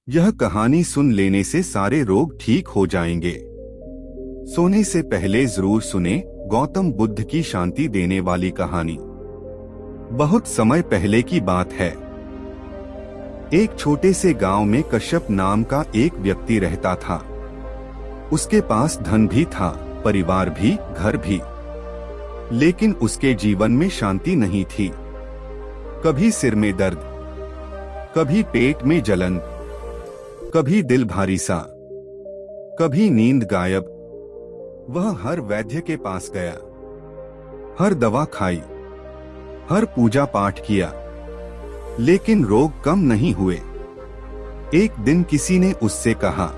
यह कहानी सुन लेने से सारे रोग ठीक हो जाएंगे। सोने से पहले जरूर सुने गौतम बुद्ध की शांति देने वाली कहानी। बहुत समय पहले की बात है। एक छोटे से गांव में कश्यप नाम का एक व्यक्ति रहता था। उसके पास धन भी था, परिवार भी, घर भी, लेकिन उसके जीवन में शांति नहीं थी। कभी सिर में दर्द, कभी पेट में जलन, कभी दिल भारी सा, कभी नींद गायब। वह हर वैद्य के पास गया, हर दवा खाई, हर पूजा पाठ किया, लेकिन रोग कम नहीं हुए। एक दिन किसी ने उससे कहा,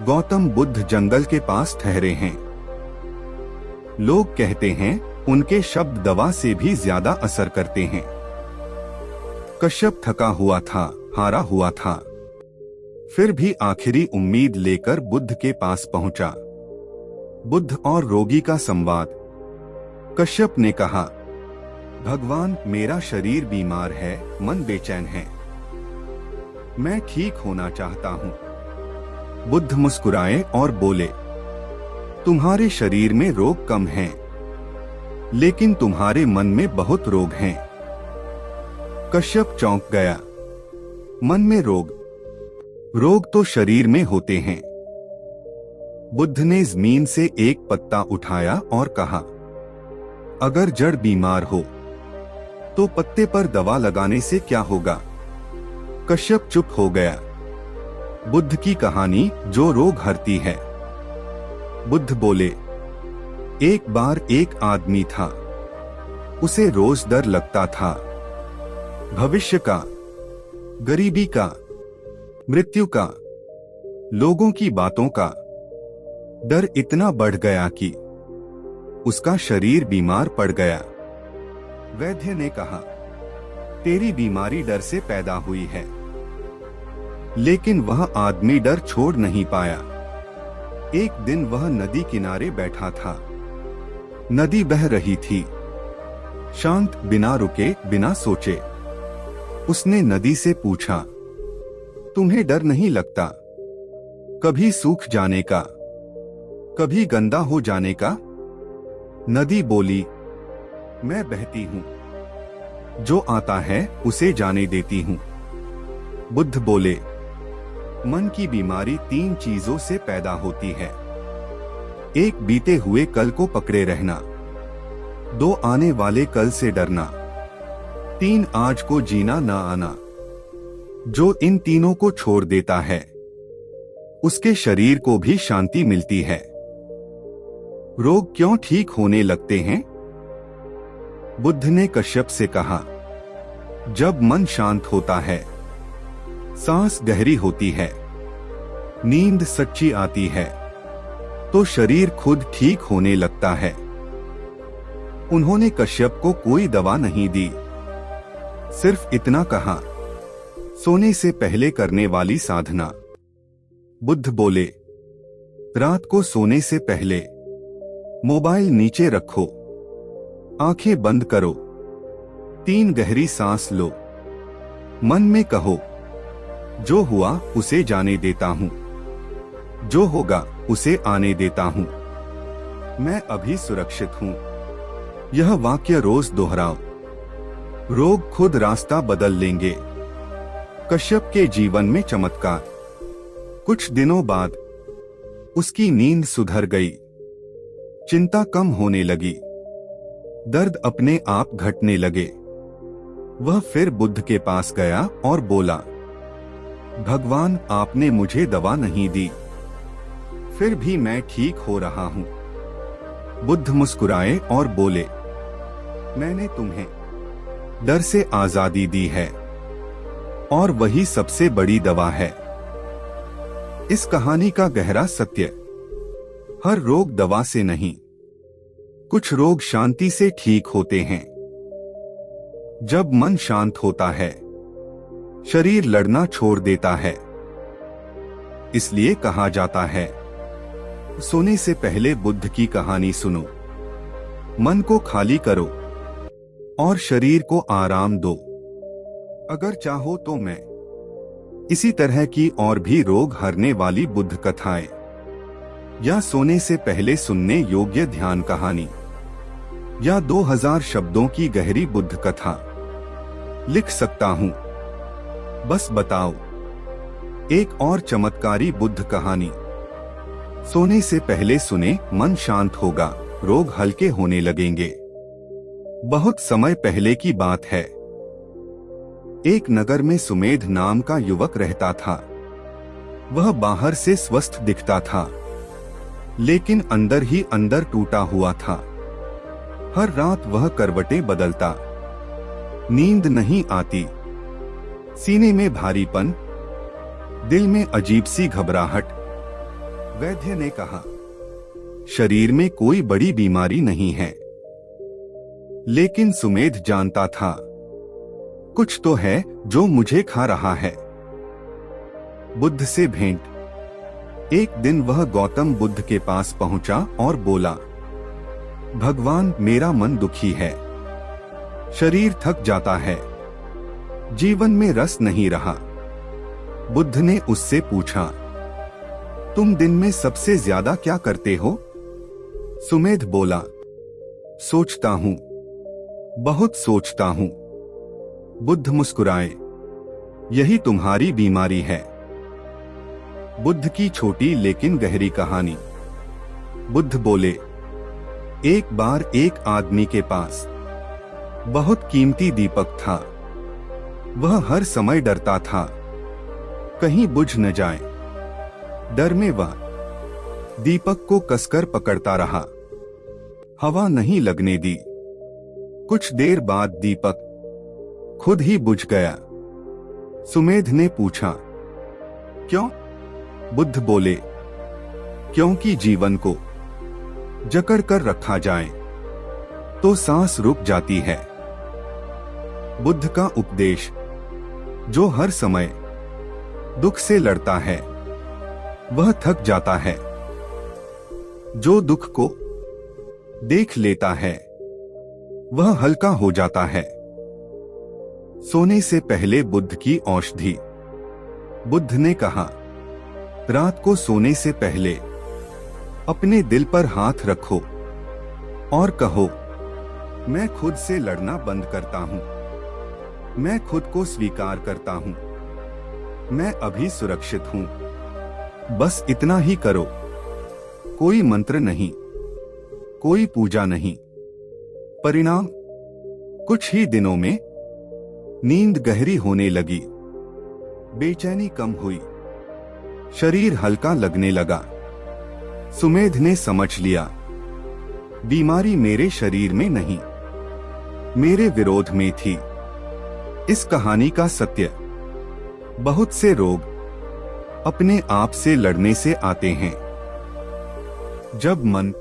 गौतम बुद्ध जंगल के पास ठहरे हैं। लोग कहते हैं उनके शब्द दवा से भी ज्यादा असर करते हैं। कश्यप थका हुआ था, हारा हुआ था, फिर भी आखिरी उम्मीद लेकर बुद्ध के पास पहुंचा। बुद्ध और रोगी का संवाद। कश्यप ने कहा, भगवान, मेरा शरीर बीमार है, मन बेचैन है, मैं ठीक होना चाहता हूँ। बुद्ध मुस्कुराए और बोले, तुम्हारे शरीर में रोग कम हैं, लेकिन तुम्हारे मन में बहुत रोग हैं। कश्यप चौंक गया। मन में रोग? रोग तो शरीर में होते हैं। बुद्ध ने जमीन से एक पत्ता उठाया और कहा, अगर जड़ बीमार हो तो पत्ते पर दवा लगाने से क्या होगा? कश्यप चुप हो गया। बुद्ध की कहानी जो रोग हरती है। बुद्ध बोले, एक बार एक आदमी था, उसे रोज डर लगता था, भविष्य का, गरीबी का, मृत्यु का, लोगों की बातों का। डर इतना बढ़ गया कि उसका शरीर बीमार पड़ गया। वैद्य ने कहा, तेरी बीमारी डर से पैदा हुई है। लेकिन वह आदमी डर छोड़ नहीं पाया। एक दिन वह नदी किनारे बैठा था। नदी बह रही थी, शांत, बिना रुके, बिना सोचे। उसने नदी से पूछा, तुम्हें डर नहीं लगता कभी सूख जाने का, कभी गंदा हो जाने का? नदी बोली, मैं बहती हूं, जो आता है उसे जाने देती हूं। बुद्ध बोले, मन की बीमारी 3 चीजों से पैदा होती है। 1, बीते हुए कल को पकड़े रहना। 2, आने वाले कल से डरना। 3, आज को जीना ना आना। जो इन तीनों को छोड़ देता है, उसके शरीर को भी शांति मिलती है। रोग क्यों ठीक होने लगते हैं? बुद्ध ने कश्यप से कहा, जब मन शांत होता है, सांस गहरी होती है, नींद सच्ची आती है, तो शरीर खुद ठीक होने लगता है। उन्होंने कश्यप को कोई दवा नहीं दी, सिर्फ इतना कहा, सोने से पहले करने वाली साधना। बुद्ध बोले, रात को सोने से पहले मोबाइल नीचे रखो, आंखें बंद करो, 3 गहरी सांस लो, मन में कहो, जो हुआ उसे जाने देता हूं, जो होगा उसे आने देता हूं, मैं अभी सुरक्षित हूं। यह वाक्य रोज दोहराओ, रोग खुद रास्ता बदल लेंगे। कश्यप के जीवन में चमत्कार। कुछ दिनों बाद उसकी नींद सुधर गई, चिंता कम होने लगी, दर्द अपने आप घटने लगे। वह फिर बुद्ध के पास गया और बोला, भगवान, आपने मुझे दवा नहीं दी, फिर भी मैं ठीक हो रहा हूं। बुद्ध मुस्कुराए और बोले, मैंने तुम्हें डर से आजादी दी है, और वही सबसे बड़ी दवा है। इस कहानी का गहरा सत्य, हर रोग दवा से नहीं, कुछ रोग शांति से ठीक होते हैं। जब मन शांत होता है, शरीर लड़ना छोड़ देता है। इसलिए कहा जाता है, सोने से पहले बुद्ध की कहानी सुनो, मन को खाली करो और शरीर को आराम दो। अगर चाहो तो मैं इसी तरह की और भी रोग हरने वाली बुद्ध कथाएं या सोने से पहले सुनने योग्य ध्यान कहानी या 2000 शब्दों की गहरी बुद्ध कथा लिख सकता हूँ। बस बताओ। एक और चमत्कारी बुद्ध कहानी। सोने से पहले सुने, मन शांत होगा, रोग हल्के होने लगेंगे। बहुत समय पहले की बात है। एक नगर में सुमेध नाम का युवक रहता था। वह बाहर से स्वस्थ दिखता था, लेकिन अंदर ही अंदर टूटा हुआ था। हर रात वह करवटें बदलता, नींद नहीं आती, सीने में भारीपन, दिल में अजीब सी घबराहट। वैद्य ने कहा, शरीर में कोई बड़ी बीमारी नहीं है। लेकिन सुमेध जानता था, कुछ तो है जो मुझे खा रहा है। बुद्ध से भेंट। एक दिन वह गौतम बुद्ध के पास पहुंचा और बोला, भगवान, मेरा मन दुखी है, शरीर थक जाता है, जीवन में रस नहीं रहा। बुद्ध ने उससे पूछा, तुम दिन में सबसे ज्यादा क्या करते हो? सुमेध बोला, सोचता हूं, बहुत सोचता हूं। बुद्ध मुस्कुराए, यही तुम्हारी बीमारी है। बुद्ध की छोटी लेकिन गहरी कहानी। बुद्ध बोले, एक बार एक आदमी के पास बहुत कीमती दीपक था। वह हर समय डरता था, कहीं बुझ न जाए। डर में वह दीपक को कसकर पकड़ता रहा, हवा नहीं लगने दी। कुछ देर बाद दीपक खुद ही बुझ गया। सुमेध ने पूछा, क्यों? बुद्ध बोले, क्योंकि जीवन को जकड़ कर रखा जाए तो सांस रुक जाती है। बुद्ध का उपदेश, जो हर समय दुख से लड़ता है वह थक जाता है। जो दुख को देख लेता है वह हल्का हो जाता है। सोने से पहले बुद्ध की औषधि। बुद्ध ने कहा, रात को सोने से पहले अपने दिल पर हाथ रखो और कहो, मैं खुद से लड़ना बंद करता हूं, मैं खुद को स्वीकार करता हूं, मैं अभी सुरक्षित हूं। बस इतना ही करो। कोई मंत्र नहीं, कोई पूजा नहीं। परिणाम, कुछ ही दिनों में नींद गहरी होने लगी, बेचैनी कम हुई, शरीर हल्का लगने लगा। सुमेध ने समझ लिया, बीमारी मेरे शरीर में नहीं, मेरे विरोध में थी। इस कहानी का सत्य, बहुत से रोग अपने आप से लड़ने से आते हैं। जब मन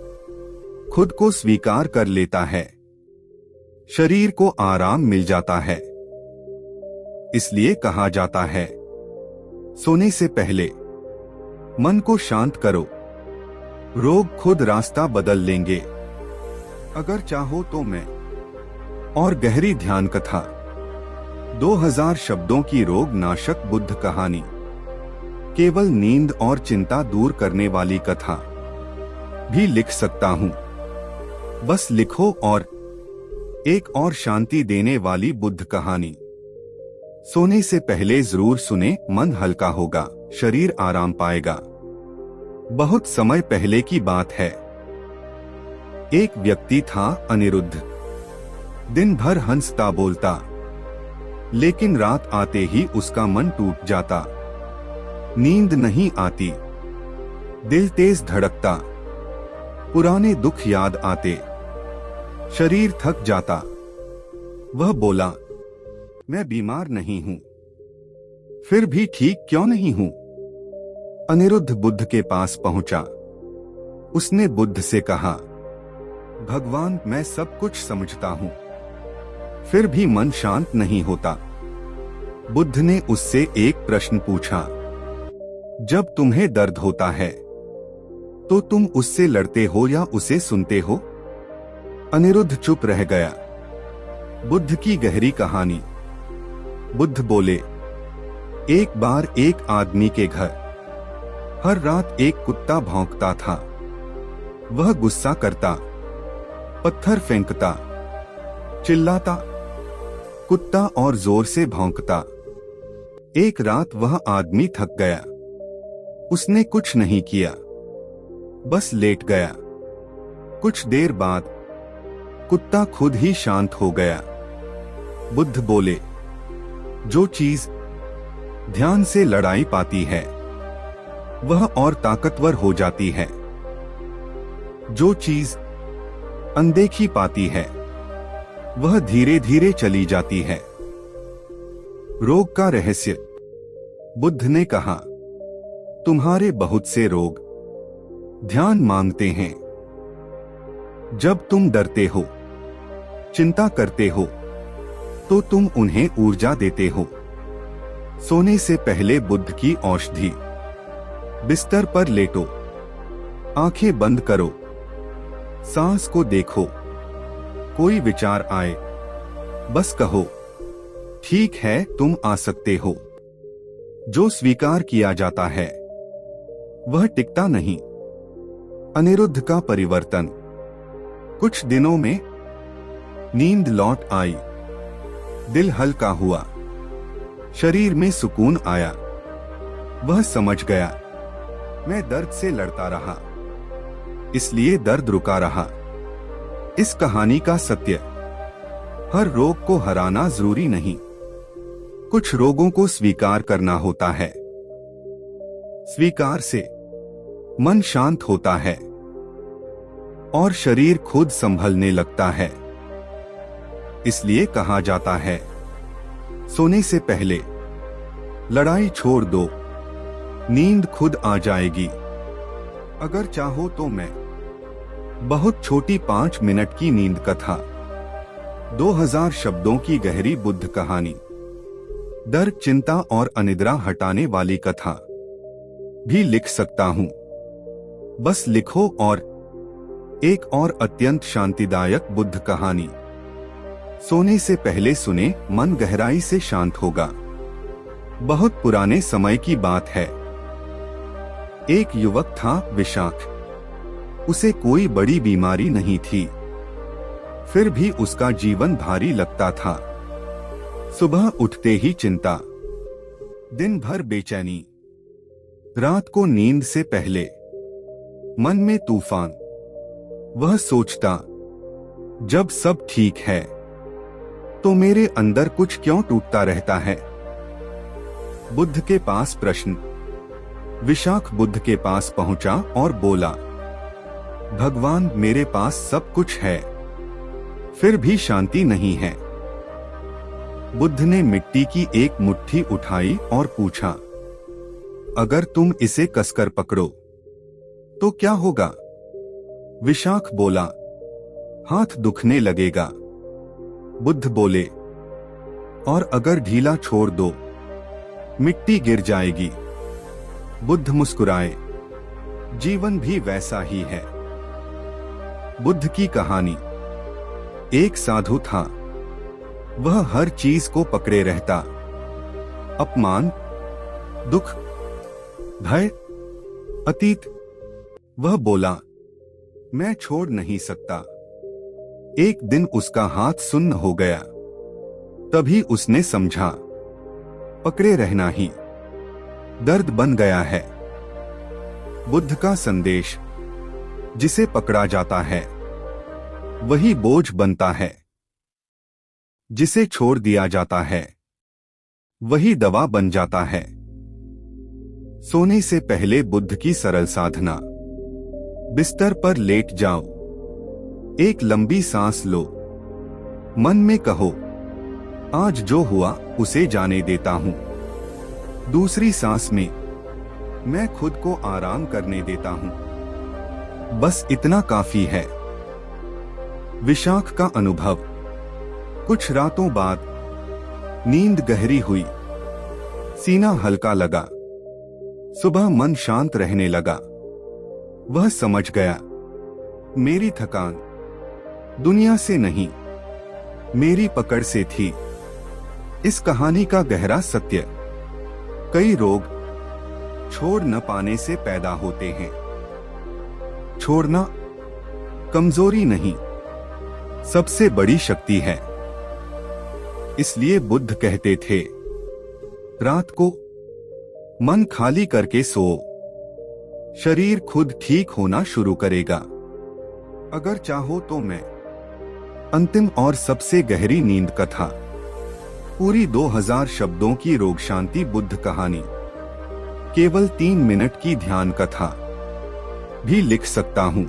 खुद को स्वीकार कर लेता है, शरीर को आराम मिल जाता है। इसलिए कहा जाता है, सोने से पहले मन को शांत करो, रोग खुद रास्ता बदल लेंगे। अगर चाहो तो मैं और गहरी ध्यान कथा, 2000 शब्दों की रोग नाशक बुद्ध कहानी, केवल नींद और चिंता दूर करने वाली कथा भी लिख सकता हूं। बस लिखो, और एक और शांति देने वाली बुद्ध कहानी। सोने से पहले जरूर सुने, मन हल्का होगा, शरीर आराम पाएगा। बहुत समय पहले की बात है। एक व्यक्ति था, अनिरुद्ध। दिन भर हंसता बोलता, लेकिन रात आते ही उसका मन टूट जाता। नींद नहीं आती, दिल तेज धड़कता, पुराने दुख याद आते, शरीर थक जाता। वह बोला, मैं बीमार नहीं हूं, फिर भी ठीक क्यों नहीं हूं? अनिरुद्ध बुद्ध के पास पहुंचा। उसने बुद्ध से कहा, भगवान, मैं सब कुछ समझता हूं, फिर भी मन शांत नहीं होता। बुद्ध ने उससे एक प्रश्न पूछा, जब तुम्हें दर्द होता है तो तुम उससे लड़ते हो या उसे सुनते हो? अनिरुद्ध चुप रह गया। बुद्ध की गहरी कहानी। बुद्ध बोले, एक बार एक आदमी के घर हर रात एक कुत्ता भौंकता था। वह गुस्सा करता, पत्थर फेंकता, चिल्लाता। कुत्ता और जोर से भौंकता। एक रात वह आदमी थक गया। उसने कुछ नहीं किया, बस लेट गया। कुछ देर बाद कुत्ता खुद ही शांत हो गया। बुद्ध बोले, जो चीज ध्यान से लड़ाई पाती है वह और ताकतवर हो जाती है। जो चीज अनदेखी पाती है वह धीरे धीरे चली जाती है। रोग का रहस्य। बुद्ध ने कहा, तुम्हारे बहुत से रोग ध्यान मांगते हैं। जब तुम डरते हो, चिंता करते हो, तो तुम उन्हें ऊर्जा देते हो। सोने से पहले बुद्ध की औषधि। बिस्तर पर लेटो, आंखें बंद करो, सांस को देखो। कोई विचार आए, बस कहो, ठीक है, तुम आ सकते हो। जो स्वीकार किया जाता है वह टिकता नहीं। अनिरुद्ध का परिवर्तन। कुछ दिनों में नींद लौट आई, दिल हल्का हुआ, शरीर में सुकून आया। वह समझ गया, मैं दर्द से लड़ता रहा, इसलिए दर्द रुका रहा। इस कहानी का सत्य, हर रोग को हराना जरूरी नहीं, कुछ रोगों को स्वीकार करना होता है। स्वीकार से मन शांत होता है और शरीर खुद संभलने लगता है। इसलिए कहा जाता है, सोने से पहले लड़ाई छोड़ दो, नींद खुद आ जाएगी। अगर चाहो तो मैं बहुत छोटी 5 मिनट की नींद कथा, 2000 शब्दों की गहरी बुद्ध कहानी, डर, चिंता और अनिद्रा हटाने वाली कथा भी लिख सकता हूं। बस लिखो। और एक और अत्यंत शांतिदायक बुद्ध कहानी। सोने से पहले सुने, मन गहराई से शांत होगा। बहुत पुराने समय की बात है। एक युवक था, विशाख। उसे कोई बड़ी बीमारी नहीं थी, फिर भी उसका जीवन भारी लगता था। सुबह उठते ही चिंता, दिन भर बेचैनी, रात को नींद से पहले मन में तूफान। वह सोचता, जब सब ठीक है तो मेरे अंदर कुछ क्यों टूटता रहता है। बुद्ध के पास प्रश्न। विशाख बुद्ध के पास पहुंचा और बोला, भगवान, मेरे पास सब कुछ है, फिर भी शांति नहीं है। बुद्ध ने मिट्टी की एक मुट्ठी उठाई और पूछा, अगर तुम इसे कसकर पकड़ो तो क्या होगा। विशाख बोला, हाथ दुखने लगेगा। बुद्ध बोले, और अगर ढीला छोड़ दो, मिट्टी गिर जाएगी। बुद्ध मुस्कुराए, जीवन भी वैसा ही है। बुद्ध की कहानी। एक साधु था, वह हर चीज को पकड़े रहता। अपमान, दुख, भय, अतीत। वह बोला, मैं छोड़ नहीं सकता। एक दिन उसका हाथ सुन्न हो गया। तभी उसने समझा, पकड़े रहना ही दर्द बन गया है। बुद्ध का संदेश। जिसे पकड़ा जाता है वही बोझ बनता है, जिसे छोड़ दिया जाता है वही दवा बन जाता है। सोने से पहले बुद्ध की सरल साधना। बिस्तर पर लेट जाओ, एक लंबी सांस लो, मन में कहो, आज जो हुआ उसे जाने देता हूं। दूसरी सांस में, मैं खुद को आराम करने देता हूं। बस इतना काफी है। विशाख का अनुभव। कुछ रातों बाद नींद गहरी हुई, सीना हल्का लगा, सुबह मन शांत रहने लगा। वह समझ गया, मेरी थकान दुनिया से नहीं, मेरी पकड़ से थी। इस कहानी का गहरा सत्य, कई रोग छोड़ न पाने से पैदा होते हैं। छोड़ना कमजोरी नहीं, सबसे बड़ी शक्ति है। इसलिए बुद्ध कहते थे, रात को मन खाली करके सो, शरीर खुद ठीक होना शुरू करेगा। अगर चाहो तो मैं अंतिम और सबसे गहरी नींद कथा, पूरी 2000 शब्दों की रोग शांति बुद्ध कहानी, केवल 3 मिनट की ध्यान कथा भी लिख सकता हूं।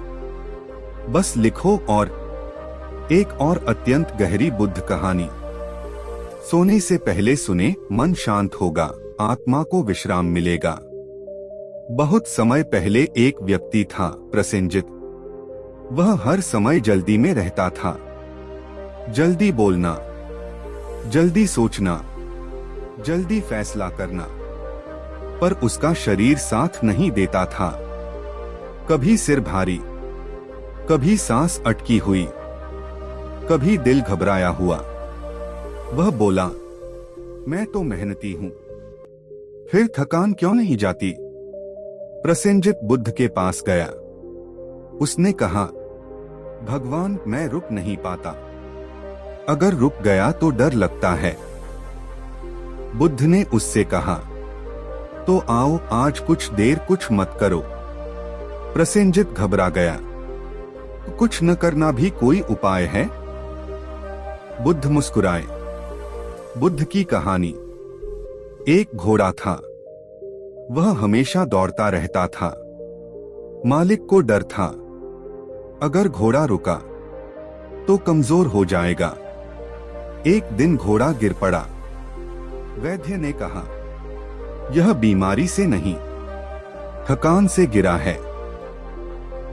बस लिखो। और एक और अत्यंत गहरी बुद्ध कहानी, सोने से पहले सुने, मन शांत होगा, आत्मा को विश्राम मिलेगा। बहुत समय पहले एक व्यक्ति था, प्रसेनजित। वह हर समय जल्दी में रहता था। जल्दी बोलना, जल्दी सोचना, जल्दी फैसला करना। पर उसका शरीर साथ नहीं देता था। कभी सिर भारी, कभी सांस अटकी हुई, कभी दिल घबराया हुआ। वह बोला, मैं तो मेहनती हूं, फिर थकान क्यों नहीं जाती? प्रसेनजित बुद्ध के पास गया। उसने कहा, भगवान, मैं रुक नहीं पाता। अगर रुक गया तो डर लगता है। बुद्ध ने उससे कहा, तो आओ आज कुछ देर कुछ मत करो। प्रसेनजित घबरा गया। कुछ न करना भी कोई उपाय है? बुद्ध मुस्कुराए। बुद्ध की कहानी। एक घोड़ा था। वह हमेशा दौड़ता रहता था। मालिक को डर था, अगर घोड़ा रुका तो कमजोर हो जाएगा। एक दिन घोड़ा गिर पड़ा। वैद्य ने कहा, यह बीमारी से नहीं, थकान से गिरा है।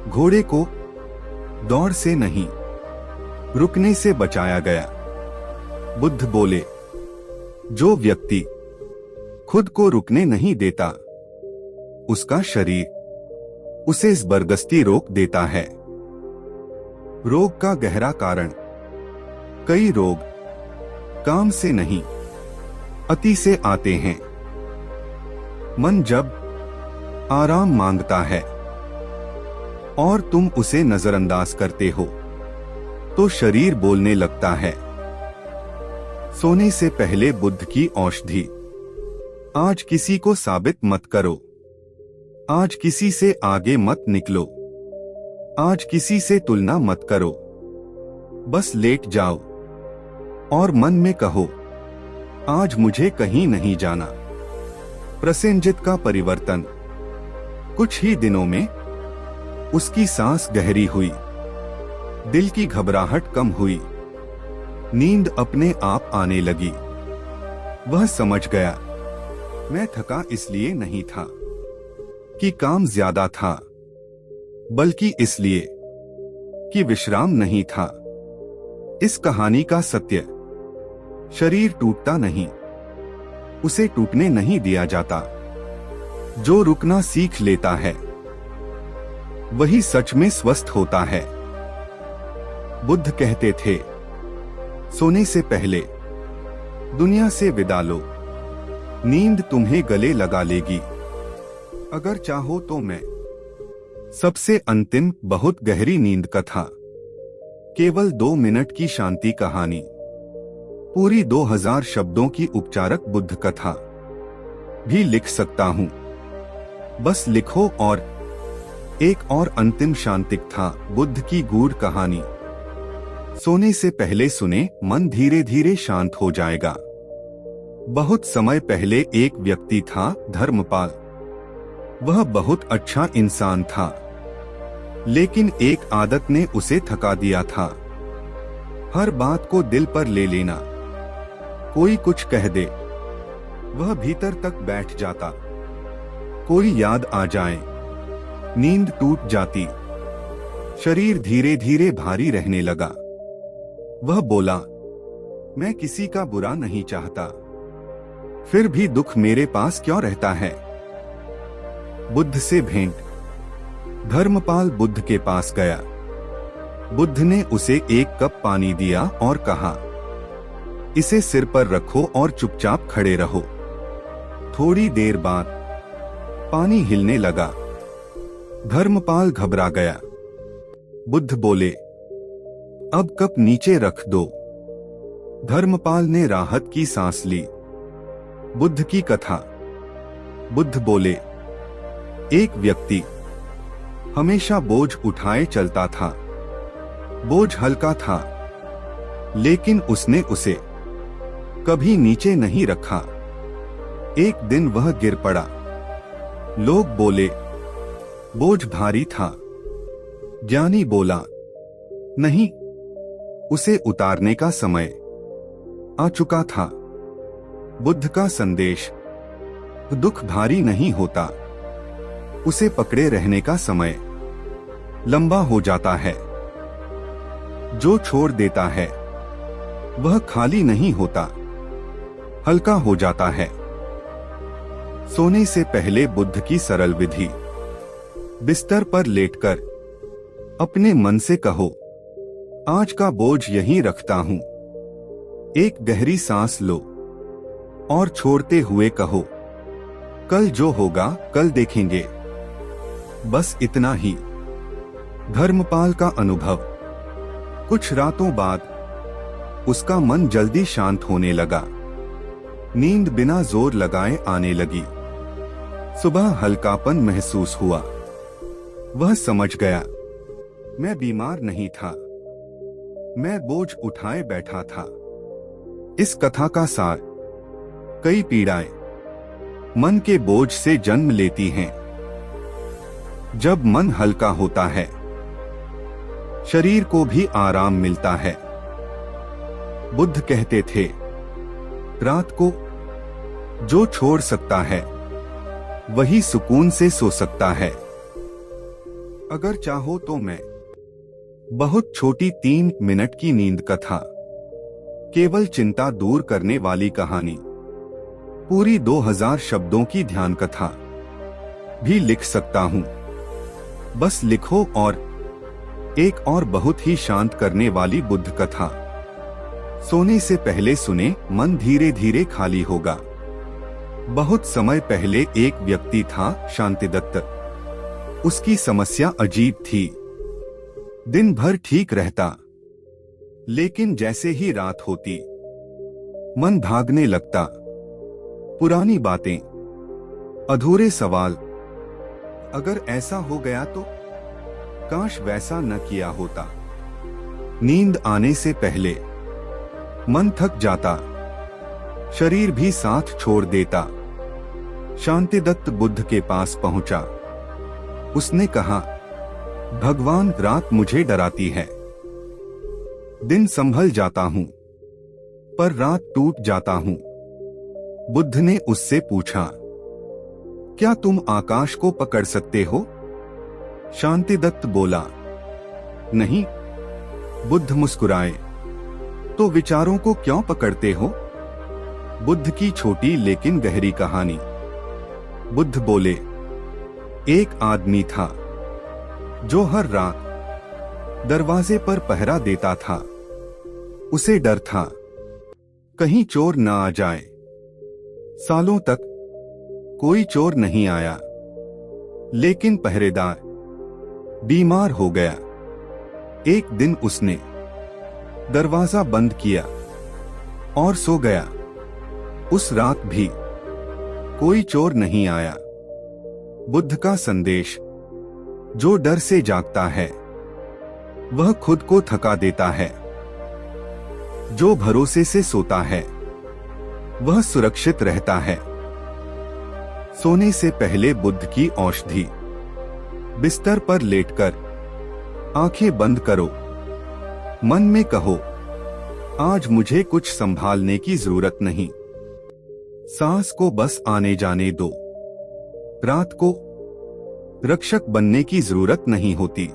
घोड़े को दौड़ से नहीं, रुकने से बचाया गया। बुद्ध बोले, जो व्यक्ति खुद को रुकने नहीं देता, उसका शरीर उसे जबरदस्ती रोक देता है। रोग का गहरा कारण। कई रोग काम से नहीं, अति से आते हैं। मन जब आराम मांगता है और तुम उसे नजरअंदाज करते हो, तो शरीर बोलने लगता है। सोने से पहले बुद्ध की औषधि। आज किसी को साबित मत करो। आज किसी से आगे मत निकलो। आज किसी से तुलना मत करो। बस लेट जाओ और मन में कहो, आज मुझे कहीं नहीं जाना। प्रसेनजित का परिवर्तन। कुछ ही दिनों में उसकी सांस गहरी हुई, दिल की घबराहट कम हुई, नींद अपने आप आने लगी। वह समझ गया, मैं थका इसलिए नहीं था कि काम ज्यादा था, बल्कि इसलिए कि विश्राम नहीं था। इस कहानी का सत्य, शरीर टूटता नहीं, उसे टूटने नहीं दिया जाता। जो रुकना सीख लेता है, वही सच में स्वस्थ होता है। बुद्ध कहते थे, सोने से पहले दुनिया से विदा लो, नींद तुम्हें गले लगा लेगी। अगर चाहो तो मैं सबसे अंतिम बहुत गहरी नींद कथा, केवल 2 मिनट की शांति कहानी, पूरी 2000 शब्दों की उपचारक बुद्ध कथा भी लिख सकता हूं। बस लिखो। और एक और अंतिम शांतिक था बुद्ध की गूढ़ कहानी। सोने से पहले सुने, मन धीरे धीरे शांत हो जाएगा। बहुत समय पहले एक व्यक्ति था, धर्मपाल। वह बहुत अच्छा इंसान था, लेकिन एक आदत ने उसे थका दिया था। हर बात को दिल पर ले लेना। कोई कुछ कह दे, वह भीतर तक बैठ जाता। कोई याद आ जाए, नींद टूट जाती। शरीर धीरे धीरे भारी रहने लगा। वह बोला, मैं किसी का बुरा नहीं चाहता, फिर भी दुख मेरे पास क्यों रहता है? बुद्ध से भेंट। धर्मपाल बुद्ध के पास गया। बुद्ध ने उसे एक कप पानी दिया और कहा, इसे सिर पर रखो और चुपचाप खड़े रहो। थोड़ी देर बाद पानी हिलने लगा। धर्मपाल घबरा गया। बुद्ध बोले, अब कप नीचे रख दो। धर्मपाल ने राहत की सांस ली। बुद्ध की कथा। बुद्ध बोले, एक व्यक्ति हमेशा बोझ उठाए चलता था। बोझ हल्का था, लेकिन उसने उसे कभी नीचे नहीं रखा। एक दिन वह गिर पड़ा। लोग बोले, बोझ भारी था। ज्ञानी बोला, नहीं, उसे उतारने का समय आ चुका था। बुद्ध का संदेश, दुख भारी नहीं होता, उसे पकड़े रहने का समय लंबा हो जाता है। जो छोड़ देता है वह खाली नहीं होता, हल्का हो जाता है। सोने से पहले बुद्ध की सरल विधि। बिस्तर पर लेटकर अपने मन से कहो, आज का बोझ यहीं रखता हूं। एक गहरी सांस लो और छोड़ते हुए कहो, कल जो होगा कल देखेंगे। बस इतना ही। धर्मपाल का अनुभव। कुछ रातों बाद उसका मन जल्दी शांत होने लगा। नींद बिना जोर लगाए आने लगी। सुबह हल्कापन महसूस हुआ। वह समझ गया, मैं बीमार नहीं था, मैं बोझ उठाए बैठा था। इस कथा का सार, कई पीड़ाएं मन के बोझ से जन्म लेती हैं। जब मन हल्का होता है, शरीर को भी आराम मिलता है। बुद्ध कहते थे, रात को जो छोड़ सकता है वही सुकून से सो सकता है। अगर चाहो तो मैं बहुत छोटी 3 मिनट की नींद कथा, केवल चिंता दूर करने वाली कहानी, पूरी 2000 शब्दों की ध्यान कथा भी लिख सकता हूं। बस लिखो। और एक और बहुत ही शांत करने वाली बुद्ध कथा। सोने से पहले सुने, मन धीरे धीरे खाली होगा। बहुत समय पहले एक व्यक्ति था, शांतिदत्त। उसकी समस्या अजीब थी। दिन भर ठीक रहता, लेकिन जैसे ही रात होती मन भागने लगता। पुरानी बातें, अधूरे सवाल, अगर ऐसा हो गया तो, काश वैसा न किया होता। नींद आने से पहले मन थक जाता, शरीर भी साथ छोड़ देता। शांतिदत्त बुद्ध के पास पहुंचा। उसने कहा, भगवान, रात मुझे डराती है। दिन संभल जाता हूं, पर रात टूट जाता हूं। बुद्ध ने उससे पूछा, क्या तुम आकाश को पकड़ सकते हो? शांतिदत्त बोला, नहीं। बुद्ध मुस्कुराए, तो विचारों को क्यों पकड़ते हो? बुद्ध की छोटी लेकिन गहरी कहानी। बुद्ध बोले, एक आदमी था जो हर रात दरवाजे पर पहरा देता था। उसे डर था कहीं चोर न आ जाए। सालों तक कोई चोर नहीं आया, लेकिन पहरेदार बीमार हो गया। एक दिन उसने दरवाजा बंद किया और सो गया। उस रात भी कोई चोर नहीं आया। बुद्ध का संदेश, जो डर से जागता है वह खुद को थका देता है। जो भरोसे से सोता है वह सुरक्षित रहता है। सोने से पहले बुद्ध की औषधि। बिस्तर पर लेटकर आंखें बंद करो। मन में कहो, आज मुझे कुछ संभालने की जरूरत नहीं। सांस को बस आने जाने दो। रात को रक्षक बनने की जरूरत नहीं होती।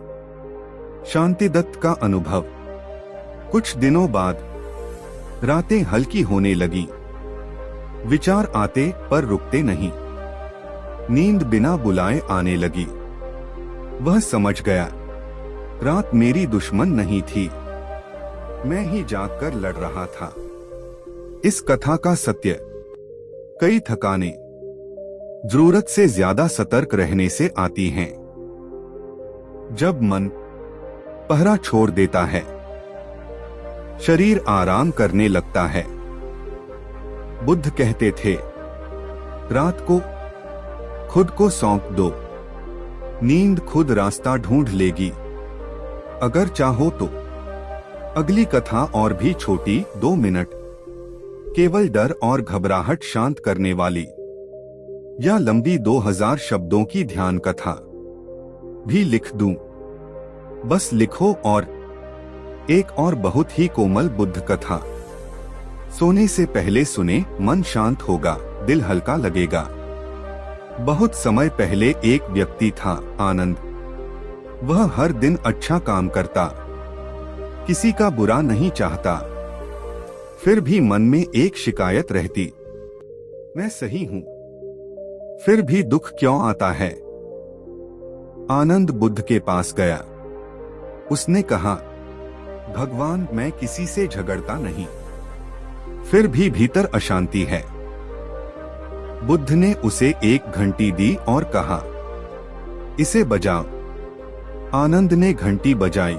शांतिदत्त का अनुभव। कुछ दिनों बाद रातें हल्की होने लगी। विचार आते पर रुकते नहीं। नींद बिना बुलाए आने लगी। वह समझ गया, रात मेरी दुश्मन नहीं थी, मैं ही जागकर लड़ रहा था। इस कथा का सत्य, कई थकाने, जरूरत से ज्यादा सतर्क रहने से आती हैं। जब मन पहरा छोड़ देता है, शरीर आराम करने लगता है। बुद्ध कहते थे, रात को खुद को सौंप दो, नींद खुद रास्ता ढूंढ लेगी। अगर चाहो तो अगली कथा और भी छोटी, 2 मिनट, केवल डर और घबराहट शांत करने वाली, या लंबी 2000 शब्दों की ध्यान कथा भी लिख दूं। बस लिखो। और एक और बहुत ही कोमल बुद्ध कथा। सोने से पहले सुने, मन शांत होगा, दिल हल्का लगेगा। बहुत समय पहले एक व्यक्ति था, आनंद। वह हर दिन अच्छा काम करता, किसी का बुरा नहीं चाहता। फिर भी मन में एक शिकायत रहती, मैं सही हूं, फिर भी दुख क्यों आता है। आनंद बुद्ध के पास गया। उसने कहा, भगवान, मैं किसी से झगड़ता नहीं, फिर भी भीतर अशांति है। बुद्ध ने उसे एक घंटी दी और कहा, इसे बजाओ। आनंद ने घंटी बजाई।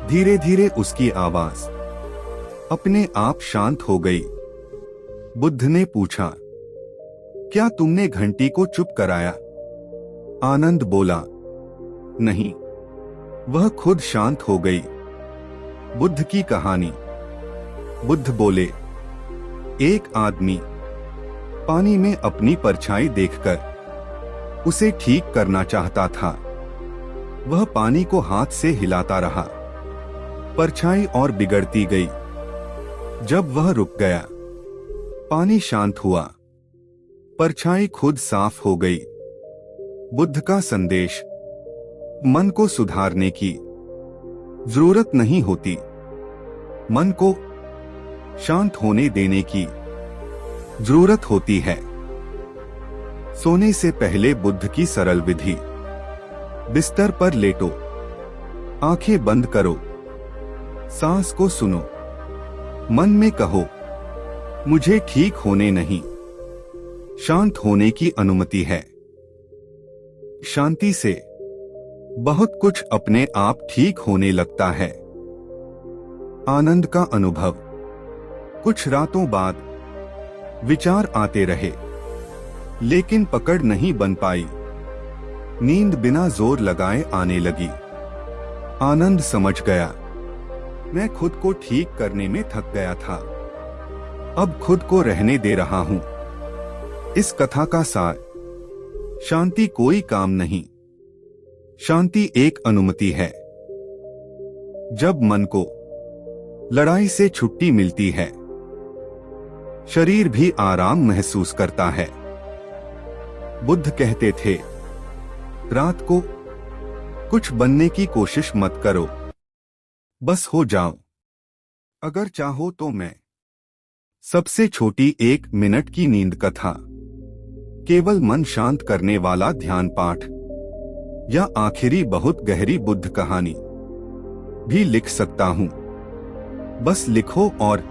धीरे धीरे उसकी आवाज अपने आप शांत हो गई। बुद्ध ने पूछा, क्या तुमने घंटी को चुप कराया? आनंद बोला, नहीं, वह खुद शांत हो गई। बुद्ध की कहानी। बुद्ध बोले, एक आदमी पानी में अपनी परछाई देखकर उसे ठीक करना चाहता था। वह पानी को हाथ से हिलाता रहा, परछाई और बिगड़ती गई। जब वह रुक गया, पानी शांत हुआ, परछाई खुद साफ हो गई। बुद्ध का संदेश, मन को सुधारने की जरूरत नहीं होती, मन को शांत होने देने की जरूरत होती है। सोने से पहले बुद्ध की सरल विधि। बिस्तर पर लेटो, आंखें बंद करो, सांस को सुनो, मन में कहो, मुझे ठीक होने नहीं, शांत होने की अनुमति है। शांति से बहुत कुछ अपने आप ठीक होने लगता है। आनंद का अनुभव। कुछ रातों बाद विचार आते रहे, लेकिन पकड़ नहीं बन पाई। नींद बिना जोर लगाए आने लगी। आनंद समझ गया, मैं खुद को ठीक करने में थक गया था, अब खुद को रहने दे रहा हूं। इस कथा का सार, शांति कोई काम नहीं, शांति एक अनुमति है। जब मन को लड़ाई से छुट्टी मिलती है, शरीर भी आराम महसूस करता है। बुद्ध कहते थे, रात को कुछ बनने की कोशिश मत करो, बस हो जाओ। अगर चाहो तो मैं सबसे छोटी 1 मिनट की नींद कथा, केवल मन शांत करने वाला ध्यान पाठ, या आखिरी बहुत गहरी बुद्ध कहानी भी लिख सकता हूं। बस लिखो। और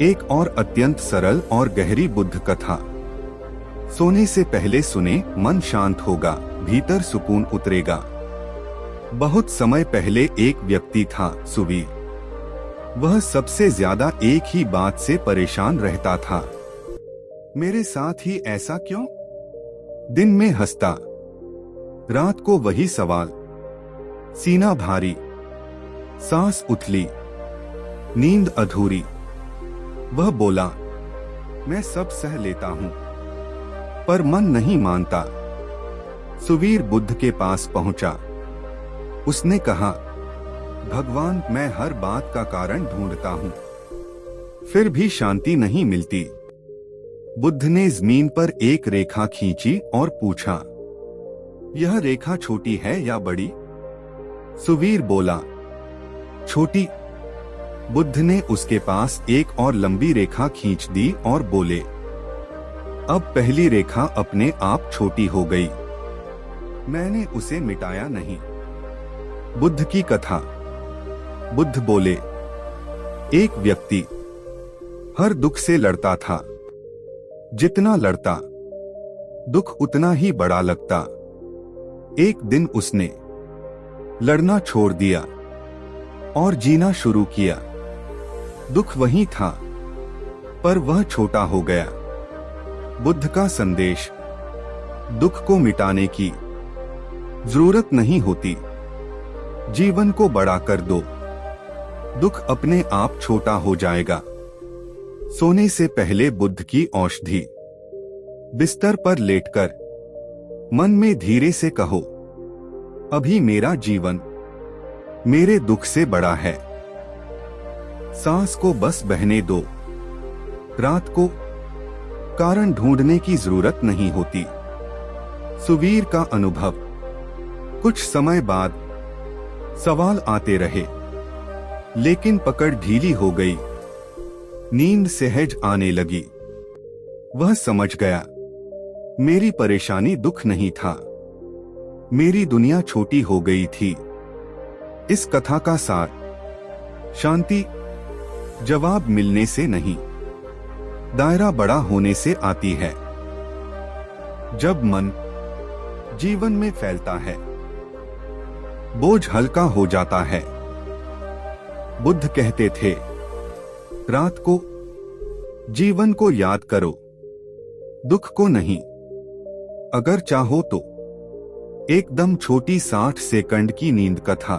एक और अत्यंत सरल और गहरी बुद्ध कथा। सोने से पहले सुने, मन शांत होगा, भीतर सुकून उतरेगा। बहुत समय पहले एक व्यक्ति था, सुवीर। वह सबसे ज्यादा एक ही बात से परेशान रहता था, मेरे साथ ही ऐसा क्यों? दिन में हंसता, रात को वही सवाल, सीना भारी, सांस उथली, नींद अधूरी। वह बोला, मैं सब सह लेता हूं, पर मन नहीं मानता। सुवीर बुद्ध के पास पहुंचा। उसने कहा, भगवान, मैं हर बात का कारण ढूंढता हूं, फिर भी शांति नहीं मिलती। बुद्ध ने जमीन पर एक रेखा खींची और पूछा, यह रेखा छोटी है या बड़ी? सुवीर बोला, छोटी। बुद्ध ने उसके पास एक और लंबी रेखा खींच दी और बोले, अब पहली रेखा अपने आप छोटी हो गई, मैंने उसे मिटाया नहीं। बुद्ध की कथा। बुद्ध बोले, एक व्यक्ति हर दुख से लड़ता था। जितना लड़ता, दुख उतना ही बड़ा लगता। एक दिन उसने लड़ना छोड़ दिया और जीना शुरू किया। दुख वही था, पर वह छोटा हो गया। बुद्ध का संदेश: दुख को मिटाने की जरूरत नहीं होती, जीवन को बड़ा कर दो, दुख अपने आप छोटा हो जाएगा। सोने से पहले बुद्ध की औषधि। बिस्तर पर लेटकर मन में धीरे से कहो, अभी मेरा जीवन मेरे दुख से बड़ा है। सांस को बस बहने दो। रात को कारण ढूंढने की जरूरत नहीं होती। सुवीर का अनुभव। कुछ समय बाद सवाल आते रहे, लेकिन पकड़ ढीली हो गई। नींद सहज आने लगी। वह समझ गया, मेरी परेशानी दुख नहीं था, मेरी दुनिया छोटी हो गई थी। इस कथा का सार: शांति जवाब मिलने से नहीं, दायरा बड़ा होने से आती है। जब मन जीवन में फैलता है, बोझ हल्का हो जाता है। बुद्ध कहते थे, रात को जीवन को याद करो, दुख को नहीं। अगर चाहो तो एकदम छोटी 60 सेकंड की नींद कथा,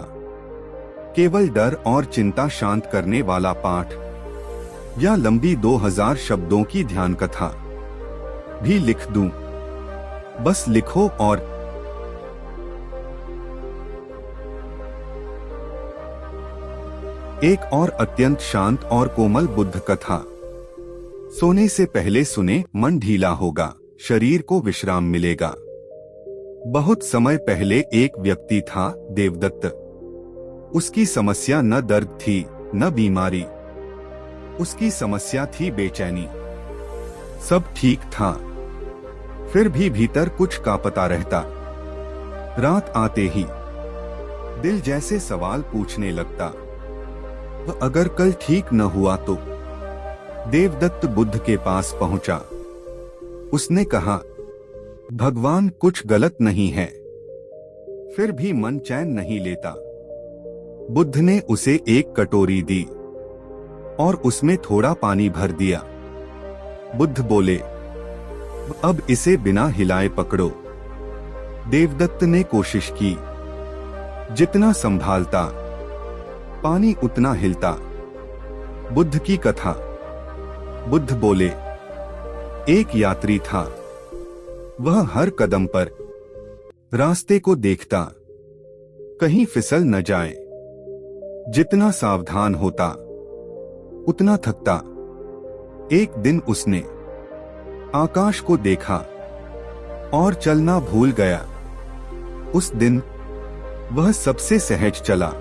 केवल डर और चिंता शांत करने वाला पाठ, या लंबी 2000 शब्दों की ध्यान कथा भी लिख दूं। बस लिखो। और एक और अत्यंत शांत और कोमल बुद्ध कथा। सोने से पहले सुने, मन ढीला होगा, शरीर को विश्राम मिलेगा। बहुत समय पहले एक व्यक्ति था, देवदत्त। उसकी समस्या न दर्द थी न बीमारी, उसकी समस्या थी बेचैनी। सब ठीक था, फिर भी भीतर कुछ कांपता रहता। रात आते ही दिल जैसे सवाल पूछने लगता, अगर कल ठीक न हुआ तो? देवदत्त बुद्ध के पास पहुंचा। उसने कहा, भगवान कुछ गलत नहीं है, फिर भी मन चैन नहीं लेता। बुद्ध ने उसे एक कटोरी दी और उसमें थोड़ा पानी भर दिया। बुद्ध बोले, अब इसे बिना हिलाए पकड़ो। देवदत्त ने कोशिश की, जितना संभालता पानी उतना हिलता। बुद्ध की कथा। बुद्ध बोले, एक यात्री था, वह हर कदम पर रास्ते को देखता, कहीं फिसल न जाए। जितना सावधान होता उतना थकता। एक दिन उसने आकाश को देखा और चलना भूल गया। उस दिन वह सबसे सहज चला।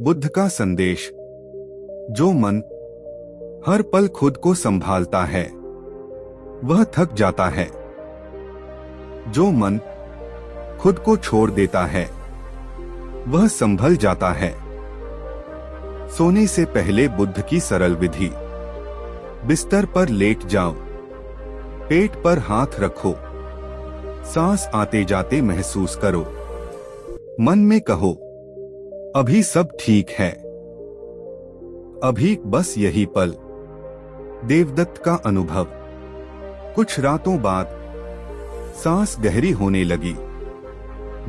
बुद्ध का संदेश: जो मन हर पल खुद को संभालता है, वह थक जाता है। जो मन खुद को छोड़ देता है, वह संभल जाता है। सोने से पहले बुद्ध की सरल विधि। बिस्तर पर लेट जाओ, पेट पर हाथ रखो, सांस आते जाते महसूस करो। मन में कहो, अभी सब ठीक है, अभी बस यही पल। देवदत्त का अनुभव। कुछ रातों बाद सांस गहरी होने लगी।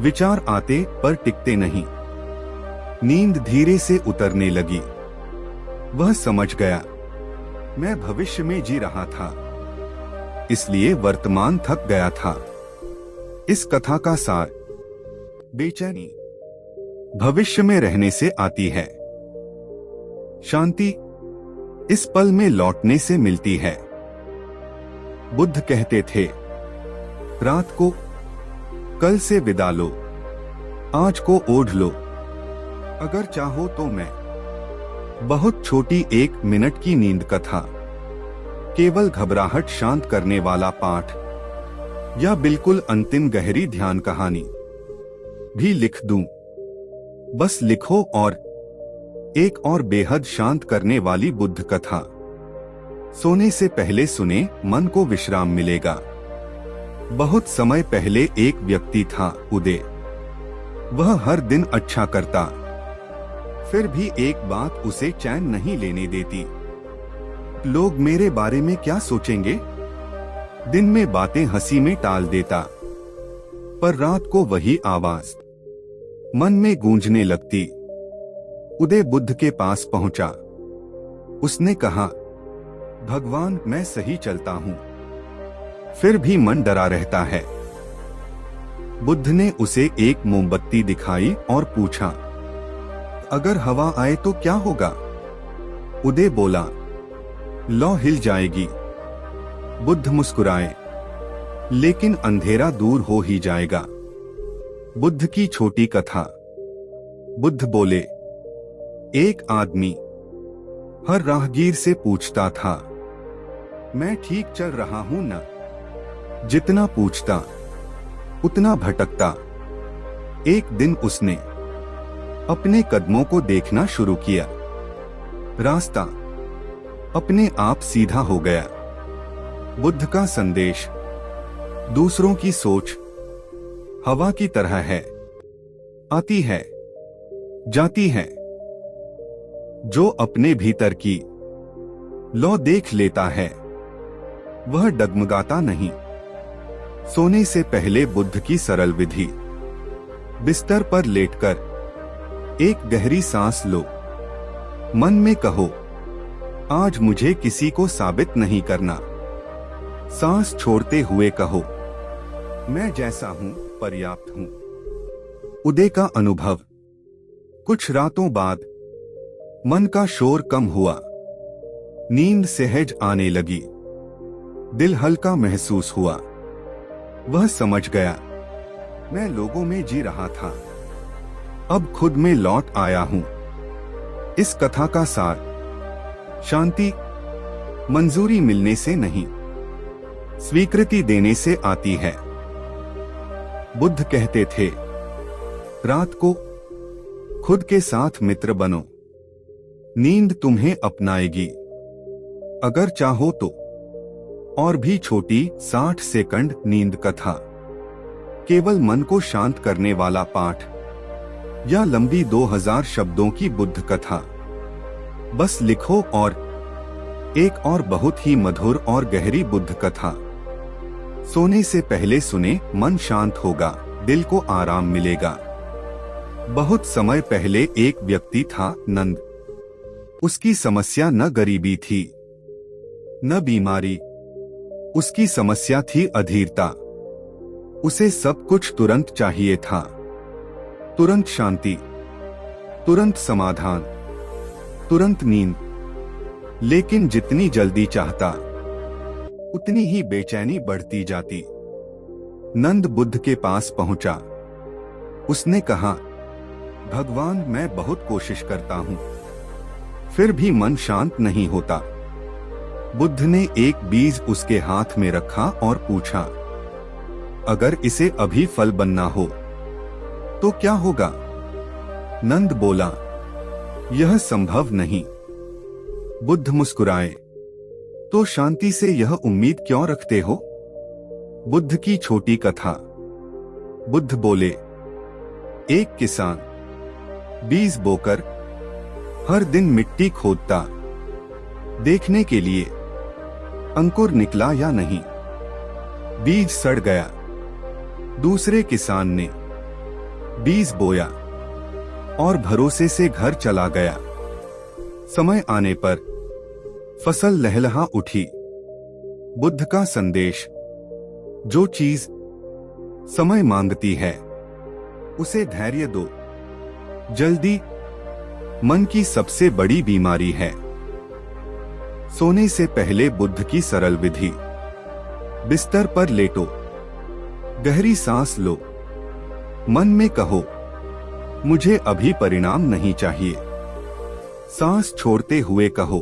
विचार आते पर टिकते नहीं। नींद धीरे से उतरने लगी। वह समझ गया, मैं भविष्य में जी रहा था, इसलिए वर्तमान थक गया था। इस कथा का सार: बेचैनी भविष्य में रहने से आती है, शांति इस पल में लौटने से मिलती है। बुद्ध कहते थे, रात को कल से विदा लो, आज को ओढ़ लो। अगर चाहो तो मैं बहुत छोटी 1 मिनट की नींद कथा, केवल घबराहट शांत करने वाला पाठ, या बिल्कुल अंतिम गहरी ध्यान कहानी भी लिख दूं। बस लिखो। और एक और बेहद शांत करने वाली बुद्ध कथा। सोने से पहले सुने, मन को विश्राम मिलेगा। बहुत समय पहले एक व्यक्ति था, उदय। वह हर दिन अच्छा करता, फिर भी एक बात उसे चैन नहीं लेने देती। लोग मेरे बारे में क्या सोचेंगे? दिन में बातें हंसी में टाल देता, पर रात को वही आवाज मन में गूंजने लगती। उदय बुद्ध के पास पहुंचा। उसने कहा, भगवान, मैं सही चलता हूं, फिर भी मन डरा रहता है। बुद्ध ने उसे एक मोमबत्ती दिखाई और पूछा, अगर हवा आए तो क्या होगा? उदय बोला, लौ हिल जाएगी। बुद्ध मुस्कुराए, लेकिन अंधेरा दूर हो ही जाएगा। बुद्ध की छोटी कथा। बुद्ध बोले, एक आदमी हर राहगीर से पूछता था, मैं ठीक चल रहा हूं ना? जितना पूछता उतना भटकता। एक दिन उसने अपने कदमों को देखना शुरू किया। रास्ता अपने आप सीधा हो गया। बुद्ध का संदेश, दूसरों की सोच हवा की तरह है, आती है, जाती है। जो अपने भीतर की लौ देख लेता है, वह डगमगाता नहीं। सोने से पहले बुद्ध की सरल विधि। बिस्तर पर लेटकर एक गहरी सांस लो। मन में कहो, आज मुझे किसी को साबित नहीं करना। सांस छोड़ते हुए कहो, मैं जैसा हूं पर्याप्त हूं। उदय का अनुभव। कुछ रातों बाद मन का शोर कम हुआ, नींद सहज आने लगी, दिल हल्का महसूस हुआ। वह समझ गया, मैं लोगों में जी रहा था, अब खुद में लौट आया हूं। इस कथा का सार, शांति मंजूरी मिलने से नहीं, स्वीकृति देने से आती है। बुद्ध कहते थे, रात को खुद के साथ मित्र बनो, नींद तुम्हें अपनाएगी। अगर चाहो तो और भी छोटी 60 सेकंड नींद कथा, केवल मन को शांत करने वाला पाठ, या लंबी 2000 शब्दों की बुद्ध कथा। बस लिखो और एक और बहुत ही मधुर और गहरी बुद्ध कथा। सोने से पहले सुने, मन शांत होगा, दिल को आराम मिलेगा। बहुत समय पहले एक व्यक्ति था, नंद। उसकी समस्या न गरीबी थी, न बीमारी, उसकी समस्या थी अधीरता। उसे सब कुछ तुरंत चाहिए था, तुरंत शांति, तुरंत समाधान, तुरंत नींद। लेकिन जितनी जल्दी चाहता, उतनी ही बेचैनी बढ़ती जाती। नंद बुद्ध के पास पहुंचा। उसने कहा, भगवान, मैं बहुत कोशिश करता हूं, फिर भी मन शांत नहीं होता। बुद्ध ने एक बीज उसके हाथ में रखा और पूछा, अगर इसे अभी फल बनना हो तो क्या होगा? नंद बोला, यह संभव नहीं। बुद्ध मुस्कुराए, तो शांति से यह उम्मीद क्यों रखते हो? बुद्ध की छोटी कथा। बुद्ध बोले, एक किसान बीज बोकर हर दिन मिट्टी खोदता, देखने के लिए अंकुर निकला या नहीं। बीज सड़ गया। दूसरे किसान ने बीज बोया और भरोसे से घर चला गया। समय आने पर फसल लहलहा उठी। बुद्ध का संदेश, जो चीज समय मांगती है, उसे धैर्य दो। जल्दी मन की सबसे बड़ी बीमारी है। सोने से पहले बुद्ध की सरल विधि। बिस्तर पर लेटो, गहरी सांस लो, मन में कहो, मुझे अभी परिणाम नहीं चाहिए। सांस छोड़ते हुए कहो,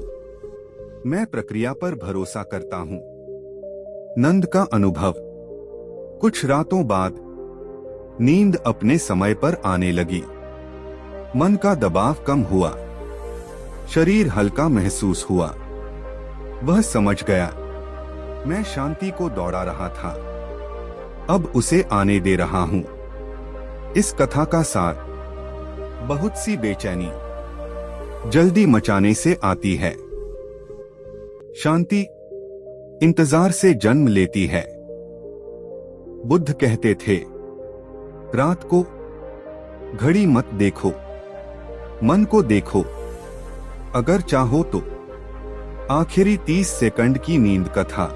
मैं प्रक्रिया पर भरोसा करता हूं। नंद का अनुभव। कुछ रातों बाद नींद अपने समय पर आने लगी। मन का दबाव कम हुआ, शरीर हल्का महसूस हुआ। वह समझ गया, मैं शांति को दौड़ा रहा था, अब उसे आने दे रहा हूं। इस कथा का सार, बहुत सी बेचैनी जल्दी मचाने से आती है, शांति इंतजार से जन्म लेती है। बुद्ध कहते थे, रात को घड़ी मत देखो, मन को देखो। अगर चाहो तो आखिरी 30 सेकंड की नींद कथा,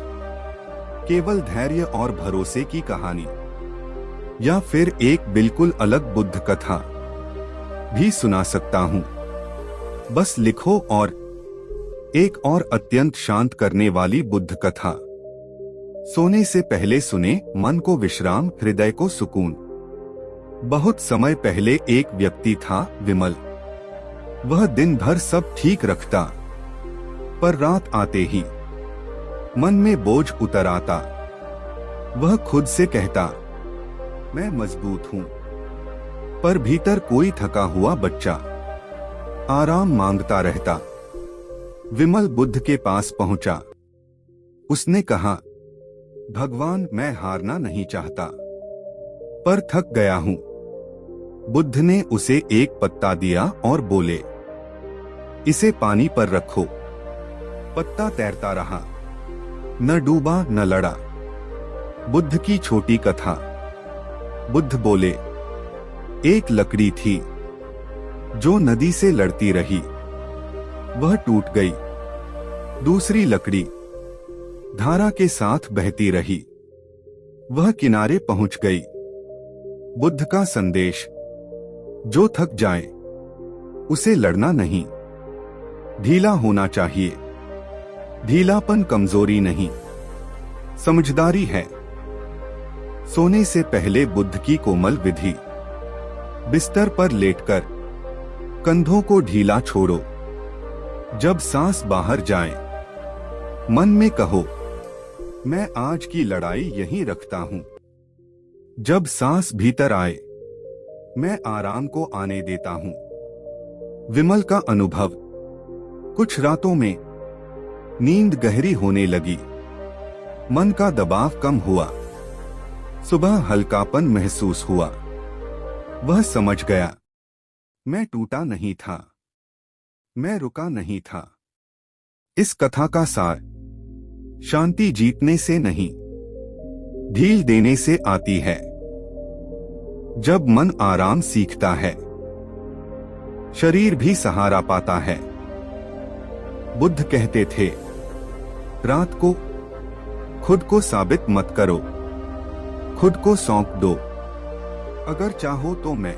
केवल धैर्य और भरोसे की कहानी, या फिर एक बिल्कुल अलग बुद्ध कथा भी सुना सकता हूं। बस लिखो और एक और अत्यंत शांत करने वाली बुद्ध कथा। सोने से पहले सुने, मन को विश्राम, हृदय को सुकून। बहुत समय पहले एक व्यक्ति था, विमल। वह दिन भर सब ठीक रखता, पर रात आते ही मन में बोझ उतर आता। वह खुद से कहता, मैं मजबूत हूं, पर भीतर कोई थका हुआ बच्चा आराम मांगता रहता। विमल बुद्ध के पास पहुंचा। उसने कहा, भगवान, मैं हारना नहीं चाहता, पर थक गया हूं। बुद्ध ने उसे एक पत्ता दिया और बोले, इसे पानी पर रखो। पत्ता तैरता रहा, न डूबा न लड़ा। बुद्ध की छोटी कथा। बुद्ध बोले, एक लकड़ी थी जो नदी से लड़ती रही, वह टूट गई। दूसरी लकड़ी धारा के साथ बहती रही, वह किनारे पहुंच गई। बुद्ध का संदेश, जो थक जाए उसे लड़ना नहीं, ढीला होना चाहिए। ढीलापन कमजोरी नहीं, समझदारी है। सोने से पहले बुद्ध की कोमल विधि। बिस्तर पर लेटकर कंधों को ढीला छोड़ो। जब सांस बाहर जाए, मन में कहो, मैं आज की लड़ाई यहीं रखता हूं। जब सांस भीतर आए, मैं आराम को आने देता हूं। विमल का अनुभव। कुछ रातों में नींद गहरी होने लगी, मन का दबाव कम हुआ, सुबह हल्कापन महसूस हुआ। वह समझ गया, मैं टूटा नहीं था, मैं रुका नहीं था। इस कथा का सार, शांति जीतने से नहीं, ढील देने से आती है। जब मन आराम सीखता है, शरीर भी सहारा पाता है। बुद्ध कहते थे, रात को खुद को साबित मत करो, खुद को सौंप दो। अगर चाहो तो मैं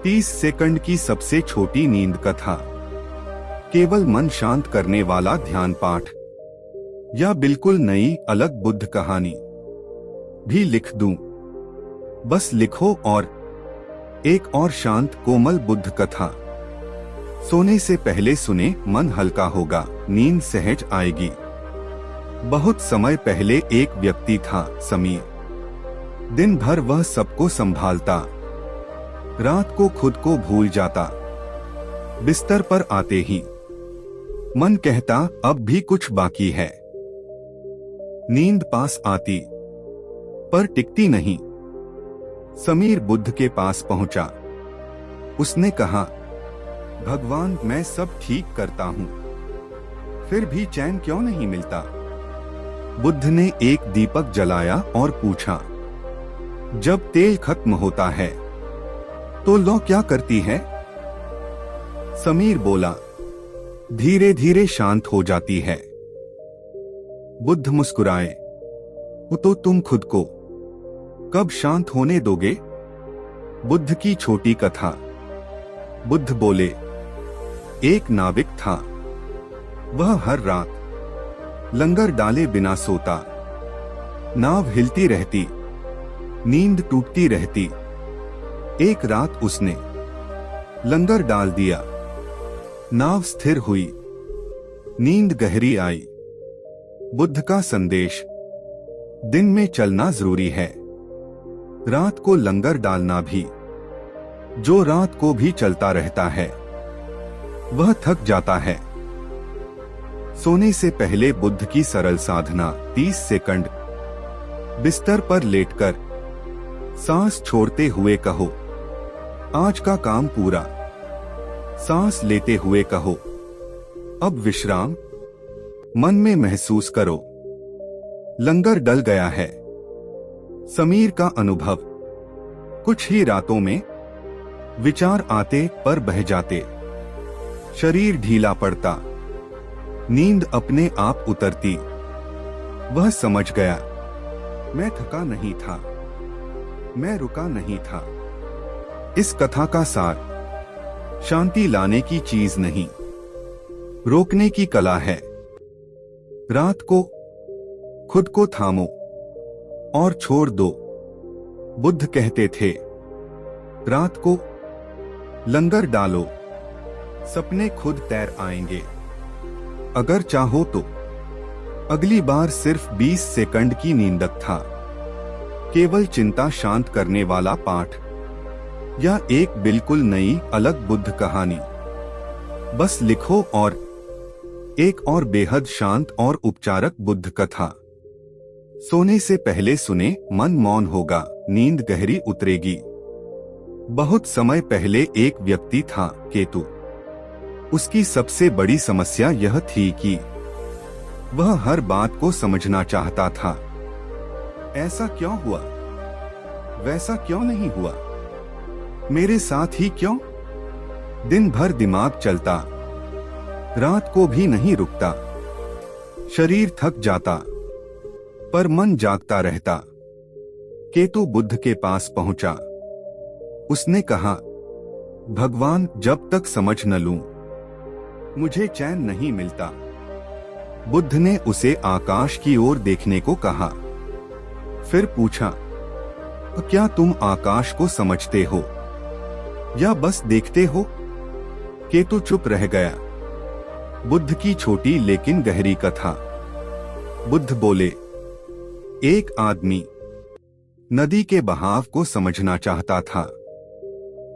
30 सेकंड की सबसे छोटी नींद कथा, केवल मन शांत करने वाला ध्यान पाठ, या बिल्कुल नई अलग बुद्ध कहानी भी लिख दूं। बस लिखो और एक और शांत कोमल बुद्ध कथा। सोने से पहले सुने, मन हल्का होगा, नींद सहज आएगी। बहुत समय पहले एक व्यक्ति था, समीर। दिन भर वह सबको संभालता, रात को खुद को भूल जाता। बिस्तर पर आते ही मन कहता, अब भी कुछ बाकी है। नींद पास आती, पर टिकती नहीं। समीर बुद्ध के पास पहुंचा। उसने कहा, भगवान, मैं सब ठीक करता हूं, फिर भी चैन क्यों नहीं मिलता? बुद्ध ने एक दीपक जलाया और पूछा, जब तेल खत्म होता है तो लौ क्या करती है? समीर बोला, धीरे धीरे शांत हो जाती है। बुद्ध मुस्कुराए, तो तुम खुद को कब शांत होने दोगे? बुद्ध की छोटी कथा। बुद्ध बोले, एक नाविक था। वह हर रात लंगर डाले बिना सोता। नाव हिलती रहती, नींद टूटती रहती। एक रात उसने लंगर डाल दिया, नाव स्थिर हुई, नींद गहरी आई। बुद्ध का संदेश, दिन में चलना जरूरी है, रात को लंगर डालना भी। जो रात को भी चलता रहता है वह थक जाता है। सोने से पहले बुद्ध की सरल साधना, 30 सेकंड बिस्तर पर लेटकर सांस छोड़ते हुए कहो, आज का काम पूरा। सांस लेते हुए कहो, अब विश्राम। मन में महसूस करो, लंगर डल गया है। समीर का अनुभव, कुछ ही रातों में विचार आते पर बह जाते, शरीर ढीला पड़ता, नींद अपने आप उतरती। वह समझ गया, मैं थका नहीं था, मैं रुका नहीं था। इस कथा का सार, शांति लाने की चीज नहीं, रोकने की कला है। रात को खुद को थामो और छोड़ दो। बुद्ध कहते थे, रात को लंगर डालो, सपने खुद तैर आएंगे। अगर चाहो तो अगली बार सिर्फ 20 सेकंड की नींदक था, केवल चिंता शांत करने वाला पाठ, या एक बिल्कुल नई अलग बुद्ध कहानी। बस लिखो, और एक और बेहद शांत और उपचारक बुद्ध कथा। सोने से पहले सुने, मन मौन होगा, नींद गहरी उतरेगी। बहुत समय पहले एक व्यक्ति था, केतु। उसकी सबसे बड़ी समस्या यह थी कि वह हर बात को समझना चाहता था। ऐसा क्यों हुआ, वैसा क्यों नहीं हुआ, मेरे साथ ही क्यों? दिन भर दिमाग चलता, रात को भी नहीं रुकता। शरीर थक जाता, पर मन जागता रहता। केतु बुद्ध के पास पहुंचा। उसने कहा, भगवान, जब तक समझ न लूं, मुझे चैन नहीं मिलता। बुद्ध ने उसे आकाश की ओर देखने को कहा। फिर पूछा, क्या तुम आकाश को समझते हो या बस देखते हो? केतु चुप रह गया। बुद्ध की छोटी लेकिन गहरी कथा। बुद्ध बोले, एक आदमी नदी के बहाव को समझना चाहता था।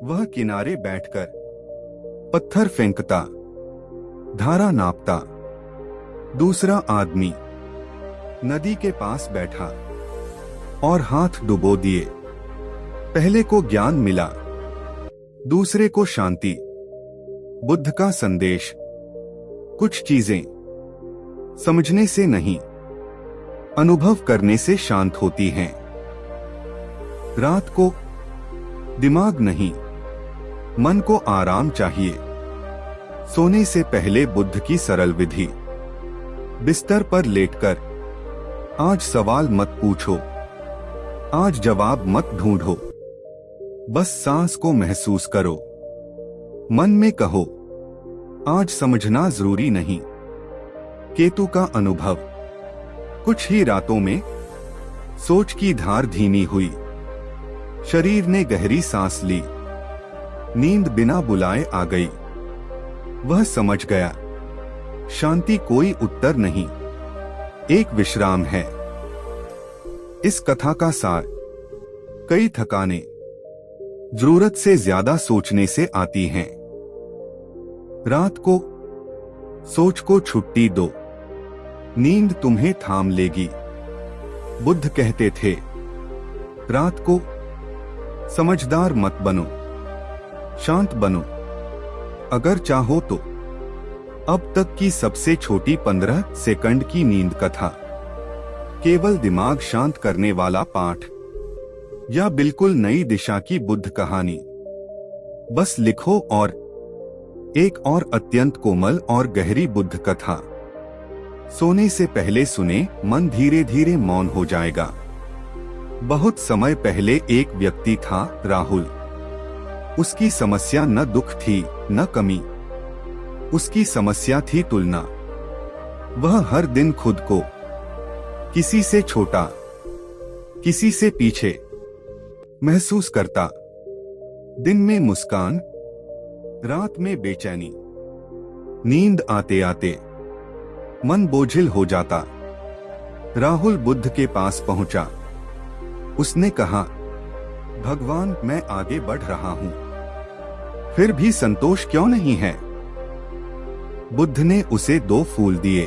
वह किनारे बैठकर पत्थर फेंकता, धारा नापता। दूसरा आदमी नदी के पास बैठा और हाथ डुबो दिए। पहले को ज्ञान मिला, दूसरे को शांति। बुद्ध का संदेश, कुछ चीजें समझने से नहीं, अनुभव करने से शांत होती हैं। रात को दिमाग नहीं, मन को आराम चाहिए। सोने से पहले बुद्ध की सरल विधि। बिस्तर पर लेटकर आज सवाल मत पूछो, आज जवाब मत ढूंढो, बस सांस को महसूस करो। मन में कहो, आज समझना जरूरी नहीं। केतु का अनुभव, कुछ ही रातों में सोच की धार धीमी हुई, शरीर ने गहरी सांस ली, नींद बिना बुलाए आ गई। वह समझ गया, शांति कोई उत्तर नहीं, एक विश्राम है। इस कथा का सार, कई थकाने जरूरत से ज्यादा सोचने से आती हैं। रात को सोच को छुट्टी दो, नींद तुम्हें थाम लेगी। बुद्ध कहते थे, रात को समझदार मत बनो, शांत बनो। अगर चाहो तो अब तक की सबसे छोटी 15 सेकंड की नींद कथा, केवल दिमाग शांत करने वाला पाठ, या बिल्कुल नई दिशा की बुद्ध कहानी। बस लिखो, और एक और अत्यंत कोमल और गहरी बुद्ध कथा। सोने से पहले सुने, मन धीरे धीरे मौन हो जाएगा। बहुत समय पहले एक व्यक्ति था, राहुल। उसकी समस्या न दुख थी न कमी, उसकी समस्या थी तुलना। वह हर दिन खुद को किसी से छोटा, किसी से पीछे महसूस करता। दिन में मुस्कान, रात में बेचैनी। नींद आते आते मन बोझिल हो जाता। राहुल बुद्ध के पास पहुंचा। उसने कहा, भगवान, मैं आगे बढ़ रहा हूं, फिर भी संतोष क्यों नहीं है? बुद्ध ने उसे 2 फूल दिए,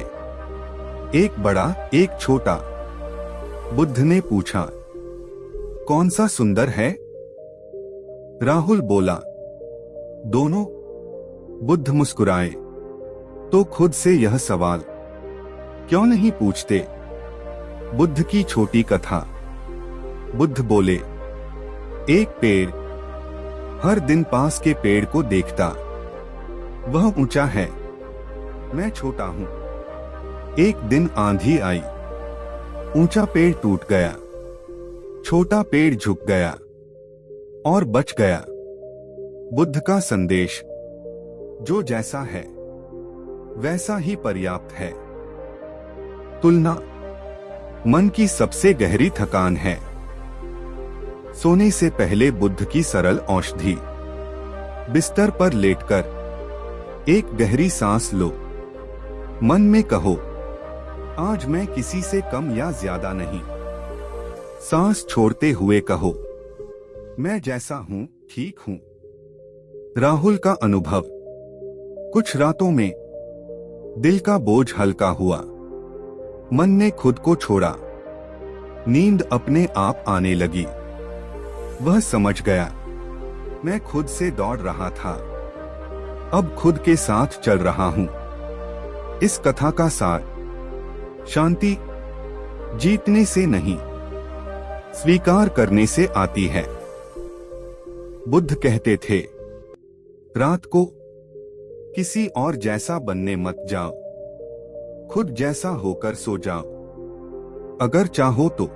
एक बड़ा एक छोटा। बुद्ध ने पूछा, कौन सा सुंदर है? राहुल बोला, दोनों। बुद्ध मुस्कुराए, तो खुद से यह सवाल क्यों नहीं पूछते? बुद्ध की छोटी कथा। बुद्ध बोले, एक पेड़ हर दिन पास के पेड़ को देखता। वह ऊंचा है, मैं छोटा हूं। एक दिन आंधी आई, ऊंचा पेड़ टूट गया, छोटा पेड़ झुक गया और बच गया। बुद्ध का संदेश, जो जैसा है वैसा ही पर्याप्त है। तुलना मन की सबसे गहरी थकान है। सोने से पहले बुद्ध की सरल औषधि। बिस्तर पर लेटकर एक गहरी सांस लो। मन में कहो, आज मैं किसी से कम या ज्यादा नहीं। सांस छोड़ते हुए कहो, मैं जैसा हूं ठीक हूं। राहुल का अनुभव। कुछ रातों में दिल का बोझ हल्का हुआ। मन ने खुद को छोड़ा। नींद अपने आप आने लगी। वह समझ गया, मैं खुद से दौड़ रहा था, अब खुद के साथ चल रहा हूं। इस कथा का सार, शांति जीतने से नहीं, स्वीकार करने से आती है। बुद्ध कहते थे, रात को किसी और जैसा बनने मत जाओ, खुद जैसा होकर सो जाओ। अगर चाहो तो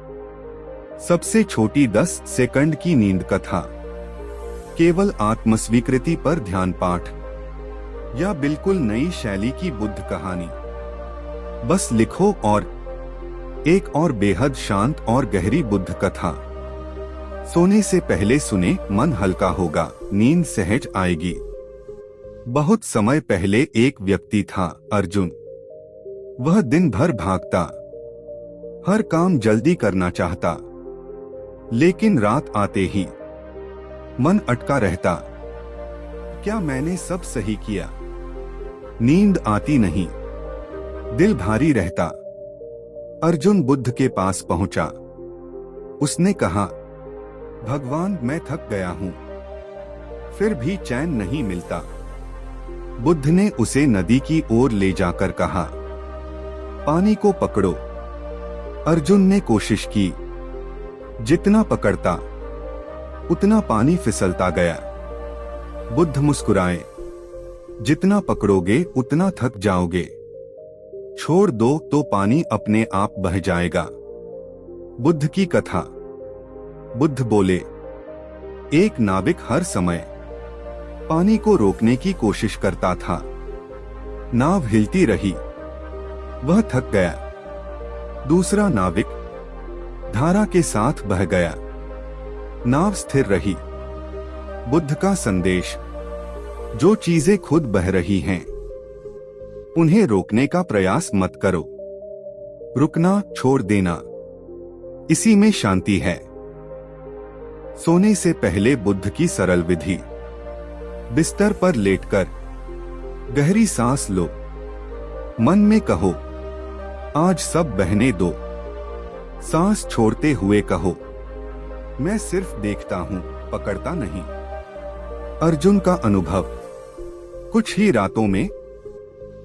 सबसे छोटी 10 सेकंड की नींद कथा, केवल आत्मस्वीकृति पर ध्यान पाठ, या बिल्कुल नई शैली की बुद्ध कहानी। बस लिखो और एक और बेहद शांत और गहरी बुद्ध कथा। सोने से पहले सुने, मन हल्का होगा, नींद सहज आएगी। बहुत समय पहले एक व्यक्ति था, अर्जुन। वह दिन भर भागता, हर काम जल्दी करना चाहता, लेकिन रात आते ही मन अटका रहता। क्या मैंने सब सही किया? नींद आती नहीं, दिल भारी रहता। अर्जुन बुद्ध के पास पहुंचा। उसने कहा, भगवान, मैं थक गया हूं, फिर भी चैन नहीं मिलता। बुद्ध ने उसे नदी की ओर ले जाकर कहा, पानी को पकड़ो। अर्जुन ने कोशिश की, जितना पकड़ता उतना पानी फिसलता गया। बुद्ध मुस्कुराए, जितना पकड़ोगे उतना थक जाओगे, छोड़ दो तो पानी अपने आप बह जाएगा। बुद्ध की कथा। बुद्ध बोले, एक नाविक हर समय पानी को रोकने की कोशिश करता था। नाव हिलती रही, वह थक गया। दूसरा नाविक धारा के साथ बह गया, नाव स्थिर रही। बुद्ध का संदेश, जो चीजें खुद बह रही हैं, उन्हें रोकने का प्रयास मत करो। रुकना, छोड़ देना, इसी में शांति है। सोने से पहले बुद्ध की सरल विधि। बिस्तर पर लेटकर गहरी सांस लो। मन में कहो, आज सब बहने दो। सांस छोड़ते हुए कहो, मैं सिर्फ देखता हूं, पकड़ता नहीं। अर्जुन का अनुभव। कुछ ही रातों में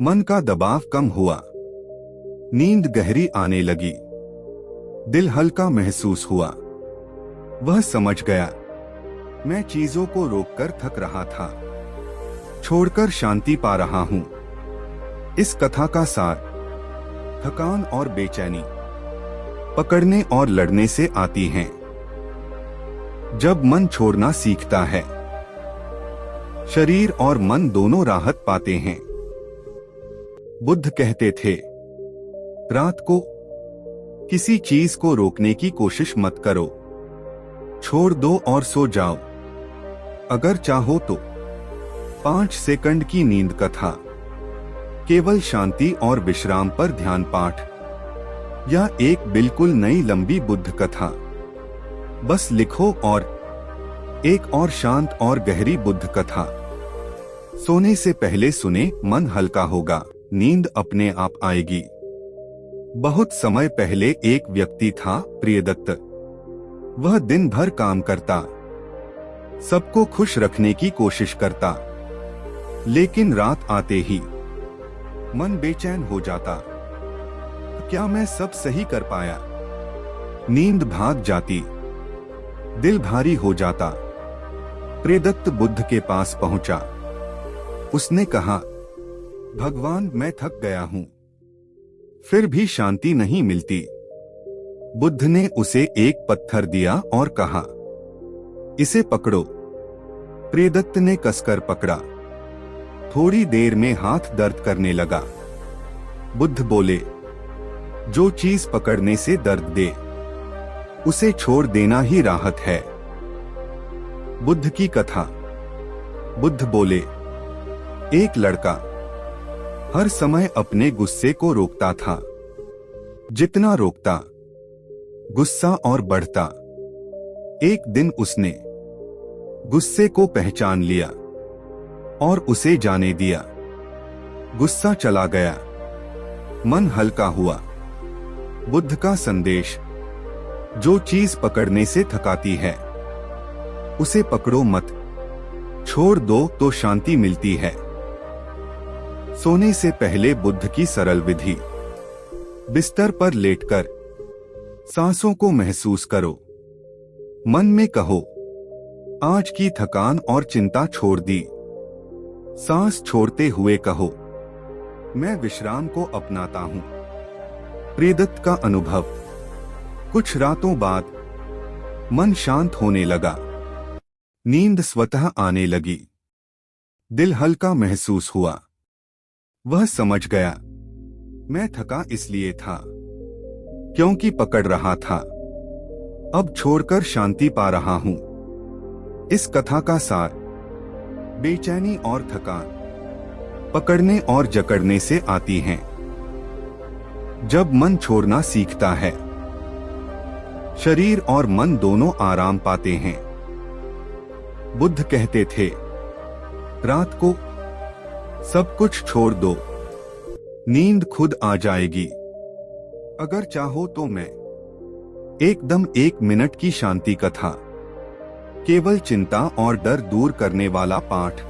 मन का दबाव कम हुआ, नींद गहरी आने लगी, दिल हल्का महसूस हुआ। वह समझ गया, मैं चीजों को रोककर थक रहा था, छोड़कर शांति पा रहा हूं। इस कथा का सार, थकान और बेचैनी पकड़ने और लड़ने से आती हैं, जब मन छोड़ना सीखता है, शरीर और मन दोनों राहत पाते हैं। बुद्ध कहते थे, रात को किसी चीज को रोकने की कोशिश मत करो, छोड़ दो और सो जाओ। अगर चाहो तो 5 सेकंड की नींद कथा, केवल शांति और विश्राम पर ध्यान पाठ, या एक बिल्कुल नई लंबी बुद्ध कथा। बस लिखो और एक और शांत और गहरी बुद्ध कथा। सोने से पहले सुने, मन हल्का होगा, नींद अपने आप आएगी। बहुत समय पहले एक व्यक्ति था, प्रियदत्त। वह दिन भर काम करता, सबको खुश रखने की कोशिश करता, लेकिन रात आते ही मन बेचैन हो जाता। क्या मैं सब सही कर पाया? नींद भाग जाती, दिल भारी हो जाता। प्रियदत्त बुद्ध के पास पहुंचा। उसने कहा, भगवान, मैं थक गया हूं, फिर भी शांति नहीं मिलती। बुद्ध ने उसे एक पत्थर दिया और कहा, इसे पकड़ो। प्रियदत्त ने कसकर पकड़ा। थोड़ी देर में हाथ दर्द करने लगा। बुद्ध बोले, जो चीज पकड़ने से दर्द दे, उसे छोड़ देना ही राहत है। बुद्ध की कथा। बुद्ध बोले, एक लड़का हर समय अपने गुस्से को रोकता था। जितना रोकता, गुस्सा और बढ़ता। एक दिन उसने गुस्से को पहचान लिया और उसे जाने दिया। गुस्सा चला गया, मन हल्का हुआ। बुद्ध का संदेश, जो चीज पकड़ने से थकाती है, उसे पकड़ो मत, छोड़ दो तो शांति मिलती है। सोने से पहले बुद्ध की सरल विधि। बिस्तर पर लेटकर सांसों को महसूस करो। मन में कहो, आज की थकान और चिंता छोड़ दी। सांस छोड़ते हुए कहो, मैं विश्राम को अपनाता हूं। प्रियदत्त का अनुभव। कुछ रातों बाद मन शांत होने लगा, नींद स्वतः आने लगी, दिल हल्का महसूस हुआ। वह समझ गया, मैं थका इसलिए था क्योंकि पकड़ रहा था, अब छोड़कर शांति पा रहा हूं। इस कथा का सार, बेचैनी और थकान पकड़ने और जकड़ने से आती हैं। जब मन छोड़ना सीखता है, शरीर और मन दोनों आराम पाते हैं। बुद्ध कहते थे, रात को सब कुछ छोड़ दो, नींद खुद आ जाएगी। अगर चाहो तो मैं एकदम 1 मिनट की शांति कथा, केवल चिंता और डर दूर करने वाला पाठ,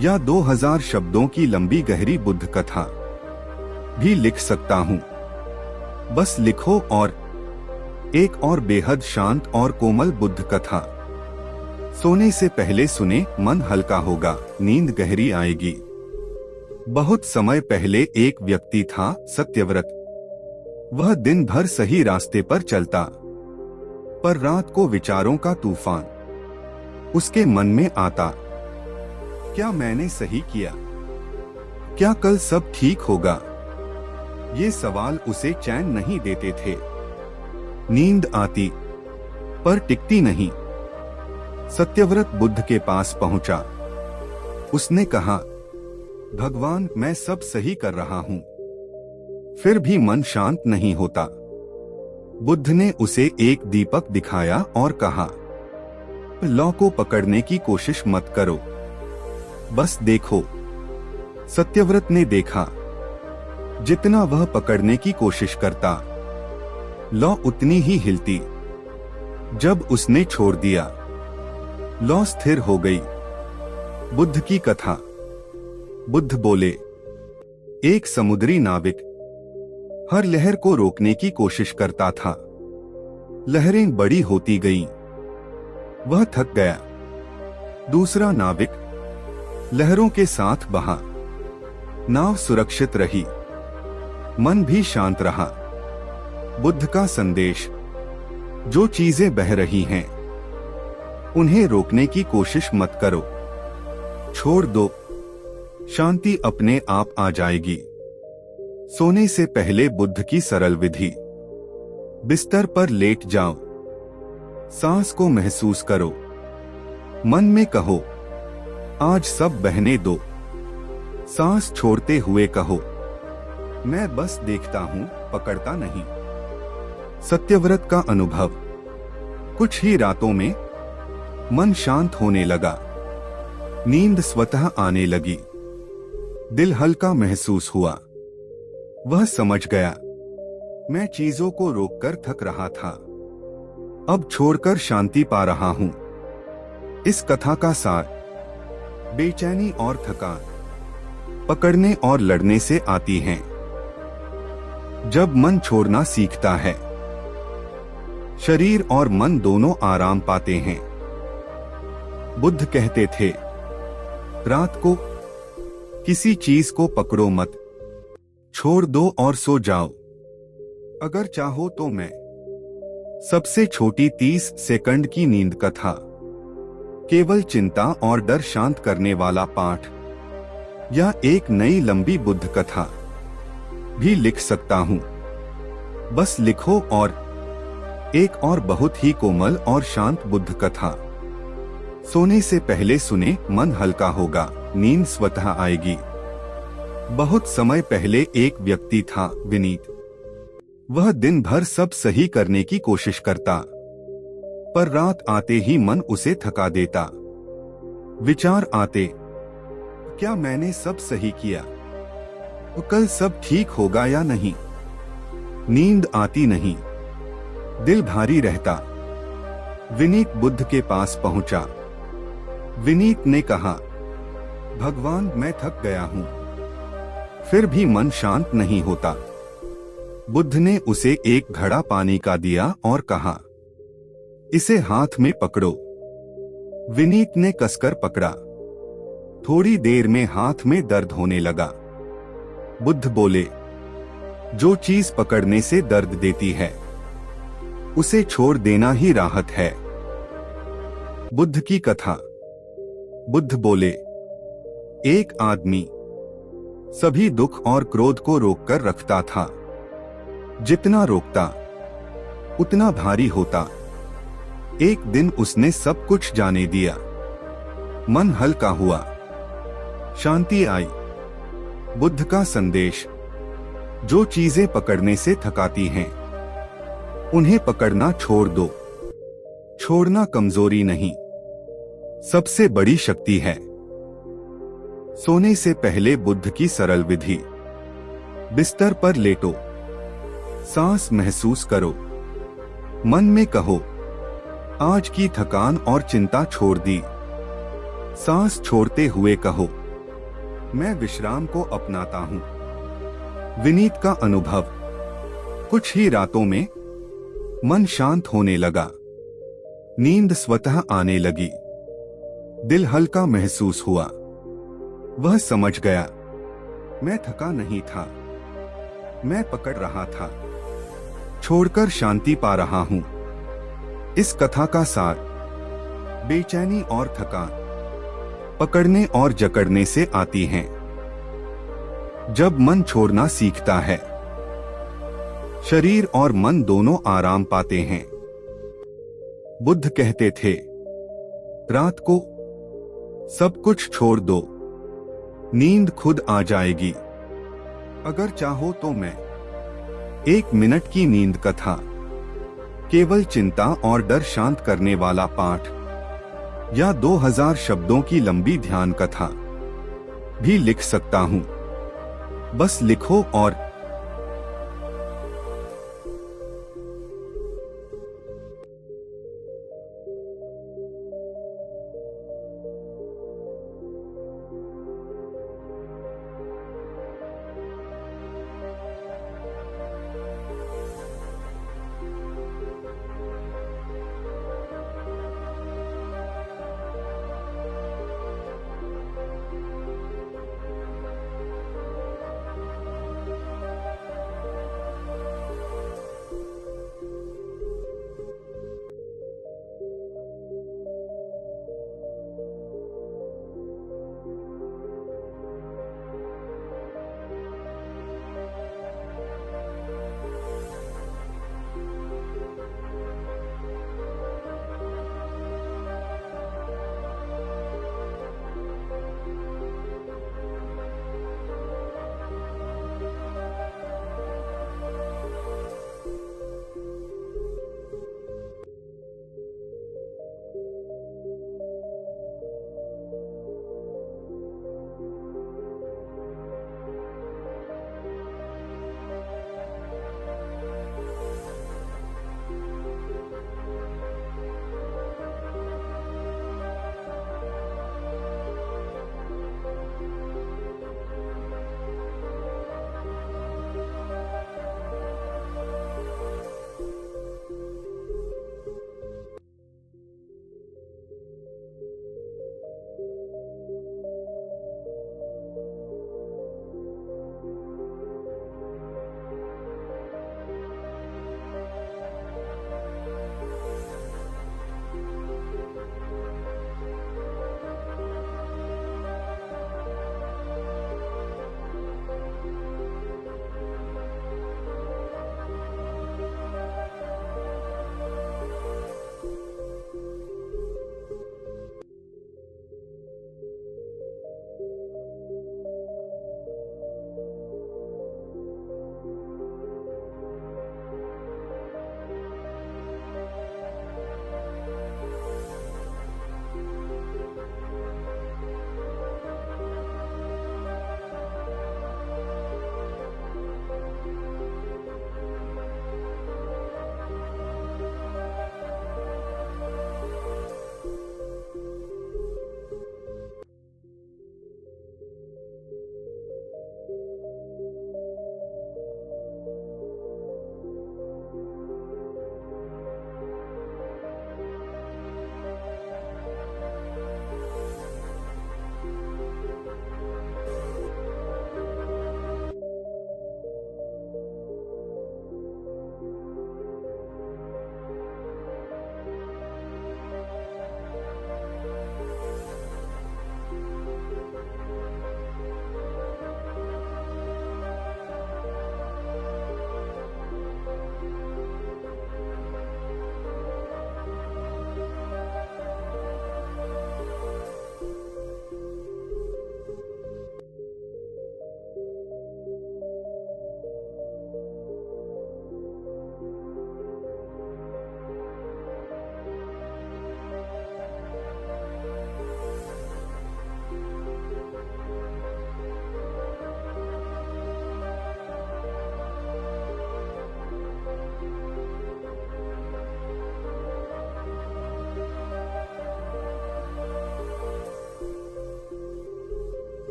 या 2000 शब्दों की लंबी गहरी बुद्ध कथा भी लिख सकता हूं। बस लिखो और एक और बेहद शांत और कोमल बुद्ध कथा सोने से पहले सुने, मन हल्का होगा, नींद गहरी आएगी। बहुत समय पहले एक व्यक्ति था, सत्यव्रत। वह दिन भर सही रास्ते पर चलता, पर रात को विचारों का तूफान उसके मन में आता। क्या मैंने सही किया? क्या कल सब ठीक होगा? ये सवाल उसे चैन नहीं देते थे। नींद आती, पर टिकती नहीं। सत्यव्रत बुद्ध के पास पहुंचा। उसने कहा, भगवान, मैं सब सही कर रहा हूं, फिर भी मन शांत नहीं होता। बुद्ध ने उसे एक दीपक दिखाया और कहा, लौ को पकड़ने की कोशिश मत करो, बस देखो। सत्यव्रत ने देखा, जितना वह पकड़ने की कोशिश करता, लौ उतनी ही हिलती। जब उसने छोड़ दिया, लौ स्थिर हो गई। बुद्ध की कथा। बुद्ध बोले, एक समुद्री नाविक हर लहर को रोकने की कोशिश करता था। लहरें बड़ी होती गईं, वह थक गया। दूसरा नाविक लहरों के साथ बहा, नाव सुरक्षित रही, मन भी शांत रहा। बुद्ध का संदेश, जो चीजें बह रही हैं, उन्हें रोकने की कोशिश मत करो, छोड़ दो, शांति अपने आप आ जाएगी। सोने से पहले बुद्ध की सरल विधि। बिस्तर पर लेट जाओ, सांस को महसूस करो, मन में कहो, आज सब बहने दो। सांस छोड़ते हुए कहो, मैं बस देखता हूं, पकड़ता नहीं। सत्यव्रत का अनुभव। कुछ ही रातों में मन शांत होने लगा, नींद स्वतः आने लगी, दिल हल्का महसूस हुआ। वह समझ गया, मैं चीजों को रोककर थक रहा था, अब छोड़कर शांति पा रहा हूं। इस कथा का सार, बेचैनी और थकान पकड़ने और लड़ने से आती हैं। जब मन छोड़ना सीखता है, शरीर और मन दोनों आराम पाते हैं। बुद्ध कहते थे, रात को किसी चीज को पकड़ो मत, छोड़ दो और सो जाओ। अगर चाहो तो मैं सबसे छोटी 30 सेकंड की नींद कथा, केवल चिंता और डर शांत करने वाला पाठ, या एक नई लंबी बुद्ध कथा भी लिख सकता हूं। बस लिखो, और एक और बहुत ही कोमल और शांत बुद्ध कथा सोने से पहले सुने, मन हल्का होगा, नींद स्वतः आएगी। बहुत समय पहले एक व्यक्ति था, विनीत। वह दिन भर सब सही करने की कोशिश करता, पर रात आते ही मन उसे थका देता। विचार आते, क्या मैंने सब सही किया? तो कल सब ठीक होगा या नहीं? नींद आती नहीं, दिल भारी रहता। विनीत बुद्ध के पास पहुंचा। विनीत ने कहा, भगवान, मैं थक गया हूं, फिर भी मन शांत नहीं होता। बुद्ध ने उसे एक घड़ा पानी का दिया और कहा, इसे हाथ में पकड़ो। विनीत ने कसकर पकड़ा। थोड़ी देर में हाथ में दर्द होने लगा। बुद्ध बोले, जो चीज पकड़ने से दर्द देती है, उसे छोड़ देना ही राहत है। बुद्ध की कथा। बुद्ध बोले, एक आदमी सभी दुख और क्रोध को रोककर रखता था। जितना रोकता, उतना भारी होता। एक दिन उसने सब कुछ जाने दिया। मन हल्का हुआ, शांति आई। बुद्ध का संदेश, जो चीजें पकड़ने से थकाती हैं, उन्हें पकड़ना छोड़ दो। छोड़ना कमजोरी नहीं, सबसे बड़ी शक्ति है। सोने से पहले बुद्ध की सरल विधि। बिस्तर पर लेटो, सांस महसूस करो, मन में कहो, आज की थकान और चिंता छोड़ दी। सांस छोड़ते हुए कहो, मैं विश्राम को अपनाता हूं। विनीत का अनुभव, कुछ ही रातों में मन शांत होने लगा, नींद स्वतः आने लगी, दिल हल्का महसूस हुआ। वह समझ गया, मैं थका नहीं था, मैं पकड़ रहा था, छोड़कर शांति पा रहा हूं। इस कथा का सार, बेचैनी और थकान पकड़ने और जकड़ने से आती हैं। जब मन छोड़ना सीखता है, शरीर और मन दोनों आराम पाते हैं। बुद्ध कहते थे, रात को सब कुछ छोड़ दो, नींद खुद आ जाएगी। अगर चाहो तो मैं 1 मिनट की नींद कथा, केवल चिंता और डर शांत करने वाला पाठ, या 2000 शब्दों की लंबी ध्यान कथा भी लिख सकता हूं। बस लिखो और